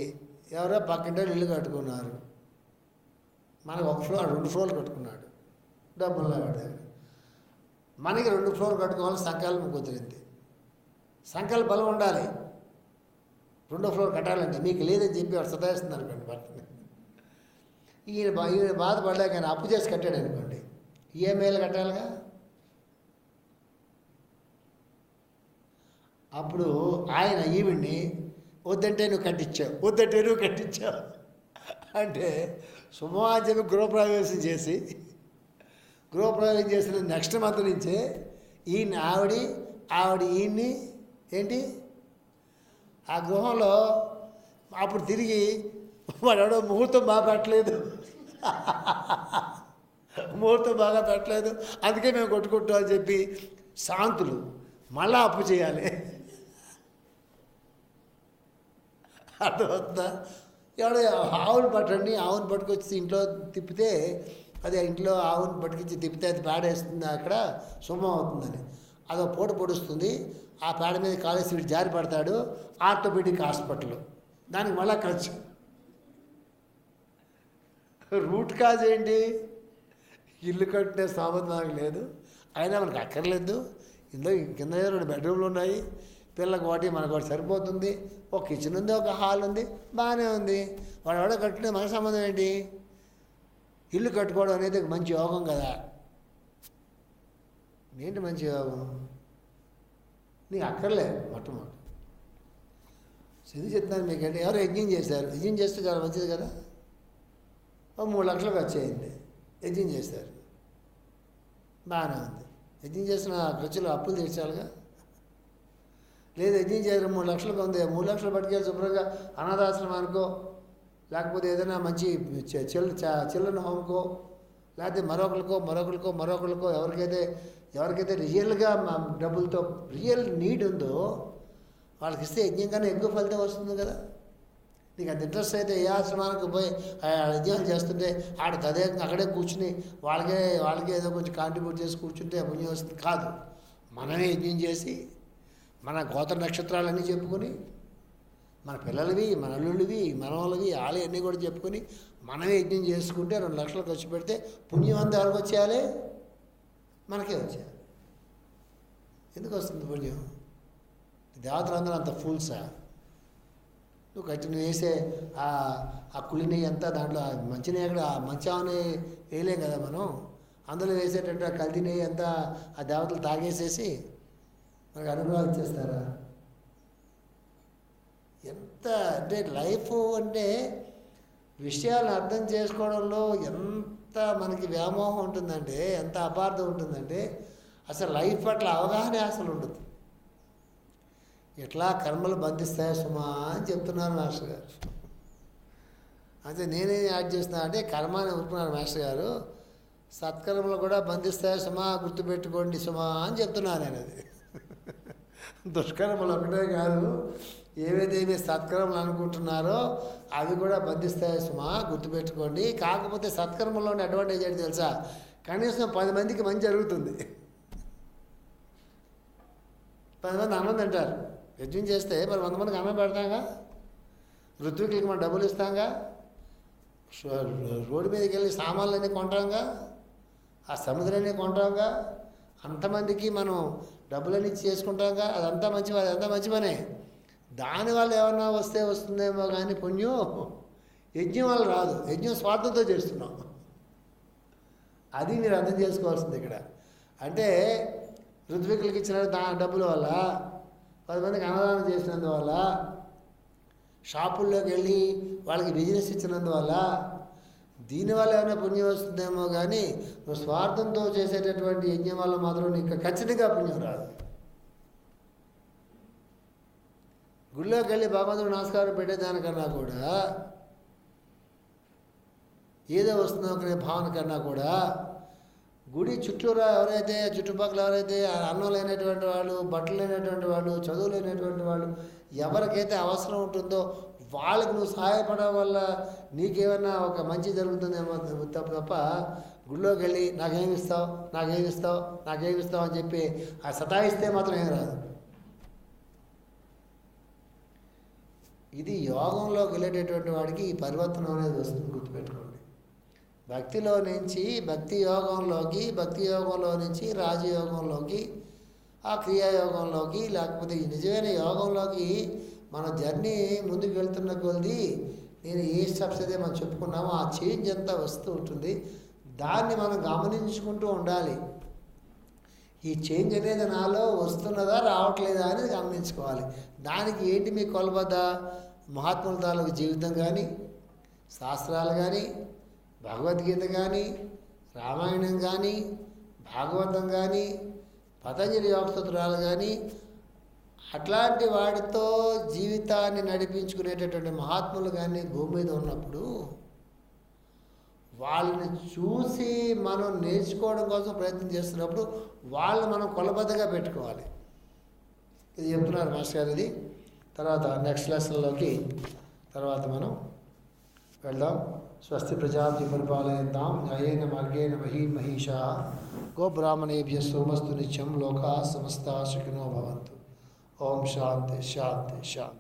ఎవరో పక్కింటి ఇల్లు కట్టుకున్నారు, మనకు 1 ఫ్లోర్ 2 ఫ్లోర్లు కట్టుకున్నాడు, డబ్బుల్లో వాడి దగ్గర. మనకి 2 ఫ్లోర్లు కట్టుకోవాలని సంకల్పం కుదిరింది. సంకల్ప బలం ఉండాలి. 2వ ఫ్లోర్ కట్టాలంటే మీకు లేదని చెప్పి వాడు సతాయిస్తుంది అనుకోండి భర్తని. ఈయన బాధపడలేక ఆయన అప్పు చేసి కట్టాడు అనుకోండి, ఈఎంఐలు కట్టాలిగా. అప్పుడు ఆయన ఈవిడ్ని వద్దంటే నువ్వు కట్టించావు అంటే శుభమని చెప్పి గృహప్రవేశం చేసిన నెక్స్ట్ మంత్ నుంచే ఈయన ఆవిడ ఈయన్ని ఏంటి ఆ గృహంలో అప్పుడు తిరిగి వాడెవడో ముహూర్తం బాగా పెట్టలేదు అందుకే మేము కొట్టుకుంటాం అని చెప్పి శాంతులు మళ్ళా అప్పు చేయాలి. అర్థమవుతుందా? ఎవడో ఆవును పట్టుకొచ్చి ఇంట్లో తిప్పితే, అదే ఇంట్లో ఆవును పట్టుకొచ్చి తిప్పితే అది పాడేస్తుంది, అక్కడ శుభం అవుతుందని. అదో పూట పొడుస్తుంది, ఆ పేడ మీద కాలేసి వీడు జారి పడతాడు, ఆర్థోపెడిక్ హాస్పిటల్, దానికి మళ్ళా ఖర్చు. రూట్ కాజ్ ఏంటి? ఇల్లు కట్టిన స్థాపన మనకు లేదు, అయినా మనకు అక్కర్లేదు. ఇందులో కింద 2 బెడ్రూమ్లు ఉన్నాయి, పిల్లలకు ఒకటి మనకు ఒకటి సరిపోతుంది, ఒక కిచెన్ ఉంది, ఒక హాల్ ఉంది, బాగానే ఉంది. వాడు ఎవడో కట్టిన మన సంబంధం ఏంటి? ఇల్లు కట్టుకోవడం అనేది మంచి యోగం కదా. ఏంటి మంచి యోగం? నీకు అక్కర్లే మొట్టమొదటి. ఎందుకు చెప్తున్నాను మీకంటే, ఎవరు యజ్ఞం చేశారు, యజ్ఞం చేస్తే చాలా మంచిది కదా. 3 లక్షలు ఖర్చు అయింది, యజ్ఞం చేశారు, బాగానే ఉంది. యజ్ఞం చేసిన ఖర్చులు అప్పులు తీర్చాలిగా. లేదు యజ్ఞం చేయడం 3 లక్షలకు ఉంది, 3 లక్షలు పట్టుకెళ్ళి శుభ్రంగా అనాథాశ్రమానికో, లేకపోతే ఏదైనా మంచి చిల్డ్రన్ హోమ్కో, లేకపోతే మరొకరికో ఎవరికైతే రియల్గా డబ్బులతో రియల్ నీడ్ ఉందో వాళ్ళకి ఇస్తే యజ్ఞం కన్నా ఎక్కువ ఫలితం వస్తుంది కదా. నీకు అంత ఇంట్రెస్ట్ అయితే ఏ ఆశ్రమానికి పోయి యజ్ఞాలు చేస్తుంటే అక్కడే కూర్చుని వాళ్ళకే ఏదో కొంచెం కాంట్రిబ్యూట్ చేసి కూర్చుంటే పుణ్యం వస్తుంది కాదు. మనమే యజ్ఞం చేసి మన గోత్ర నక్షత్రాలన్నీ చెప్పుకొని, మన పిల్లలవి, మన అల్లుళ్ళవి, మనవలవి, అన్నీ కూడా చెప్పుకొని మనమే యజ్ఞం చేసుకుంటే 2 లక్షలు ఖర్చు పెడితే పుణ్యం అంతా ఎవరికి వచ్చేయాలి? మనకే వచ్చేయాలి. ఎందుకు వస్తుంది పుణ్యం? దేవతలందరూ అంత ఫూల్సా? నువ్వు వేసే ఆ కుళ్ళిని అంతా దాంట్లో మంచి నెయ్యి అక్కడ మంచామని వేయలేం కదా మనం. అందులో వేసేటట్టు ఆ కల్తీ నెయ్యి అంతా ఆ దేవతలు తాగేసేసి మనకు అనుగ్రహాలు ఇచ్చేస్తారా? ఎంత అంటే లైఫ్ అంటే విషయాలను అర్థం చేసుకోవడంలో ఎంత మనకి వ్యామోహం ఉంటుందంటే, ఎంత అపార్థం ఉంటుందంటే, అసలు లైఫ్ పట్ల అవగాహన అసలు ఉండదు. ఎట్లా కర్మలు బంధిస్తాయో సుమా అని చెప్తున్నారు మాస్టర్ గారు. అయితే నేనేం యాడ్ చేస్తున్నా అంటే, కర్మ అని ఒప్పుకున్నారు మాస్టర్ గారు, సత్కర్మలు కూడా బంధిస్తాయో సుమా, గుర్తుపెట్టుకోండి సుమా అని చెప్తున్నాను నేను. అది దుష్కర్మలు ఒకటే కాదు, ఏవైతే సత్కర్మలు అనుకుంటున్నారో అవి కూడా బంధిస్తాయో సుమా, గుర్తుపెట్టుకోండి. కాకపోతే సత్కర్మలోని అడ్వాంటేజ్ ఏంటి తెలుసా? కనీసం 10 మందికి మంచి జరుగుతుంది. 10 మంది అన్నం తింటారు. యజ్ఞం చేస్తే మరి 100 మందికి అన్నం పెడతాంగా, ఋత్వికులకి మనం డబ్బులు ఇస్తాంగా, రోడ్డు మీదకి వెళ్ళి సామాన్లన్నీ కొంటాంగా, ఆ సముద్రాన్ని కొంటాంగా, అంతమందికి మనం డబ్బులన్నీ ఇచ్చి చేసుకుంటాంగా. అదంతా మంచి పనే. దానివల్ల ఏమన్నా వస్తుందేమో కానీ పుణ్యం యజ్ఞం వల్ల రాదు. యజ్ఞం స్వార్థంతో చేస్తున్నాం. అది మీరు అర్థం చేసుకోవాల్సింది ఇక్కడ. అంటే ఋత్వికులకి ఇచ్చిన డబ్బుల వల్ల, 10 మందికి అన్నదానం చేసినందువల్ల, షాపుల్లోకి వెళ్ళి వాళ్ళకి బిజినెస్ ఇచ్చినందువల్ల, దీనివల్ల ఏమైనా పుణ్యం వస్తుందేమో కానీ నువ్వు స్వార్థంతో చేసేటటువంటి యజ్ఞం వల్ల మాత్రం నీకు ఖచ్చితంగా పుణ్యం రాదు. గుళ్ళోకి వెళ్ళి భగవంతుడు నమస్కారం పెట్టేదానికన్నా కూడా, ఏదో వస్తుందో అనే భావన కన్నా కూడా, గుడి చుట్టూరా చుట్టుపక్కల ఎవరైతే అన్నం లేనటువంటి వాళ్ళు, బట్టలు లేనటువంటి వాళ్ళు, చదువు లేనటువంటి వాళ్ళు, ఎవరికైతే అవసరం ఉంటుందో వాళ్ళకి నువ్వు సహాయపడడం వల్ల నీకేమన్నా ఒక మంచి జరుగుతుందేమో తప్ప గుళ్ళోకి వెళ్ళి నాకేమిస్తావు అని చెప్పి ఆ సతాయిస్తే మాత్రం ఏం రాదు. ఇది యోగంలోకి వెళ్ళేటటువంటి వాడికి ఈ పరివర్తనం అనేది వస్తుంది, గుర్తుపెట్టుకోండి. భక్తిలో నుంచి భక్తి యోగంలో నుంచి రాజయోగంలోకి, ఆ క్రియాయోగంలోకి, లేకపోతే ఈ నిజమైన యోగంలోకి మన జర్నీ ముందుకు వెళ్తున్న కొద్దీ నేను ఏ స్టెప్స్ అయితే మనం చెప్పుకున్నామో ఆ చేంజ్ అంతా వస్తూ ఉంటుంది. దాన్ని మనం గమనించుకుంటూ ఉండాలి. ఈ చేంజ్ అనేది నాలో వస్తున్నదా రావట్లేదా అనేది గమనించుకోవాలి. దానికి ఏంటి మీ కొలబద్ద? మహాత్ముల తాలూకు జీవితం కానీ, శాస్త్రాలు కానీ, భగవద్గీత కానీ, రామాయణం కానీ, భాగవతం కానీ, పతంజలి యోగసూత్రాలు కానీ, అట్లాంటి వాటితో జీవితాన్ని నడిపించుకునేటటువంటి మహాత్ములు కానీ భూమి మీద ఉన్నప్పుడు వాళ్ళని చూసి మనం నేర్చుకోవడం కోసం ప్రయత్నం చేస్తున్నప్పుడు వాళ్ళని మనం కొలబద్దగా పెట్టుకోవాలి. ఇది చెప్తున్నారు మాస్టర్ గారు. ఇది తర్వాత నెక్స్ట్ లెసన్లోకి తర్వాత మనం వెళ్దాం. స్వస్తి ప్రజాభ్య పరిపాలయంతాం న్యాయేన మార్గేణ మహీమహీషా గోబ్రాహ్మణేభ్య సోమస్తు నిత్యం లోకా సమస్తా సుఖినో భవంతు. ఓం శాంతి శాంతి శాంతి.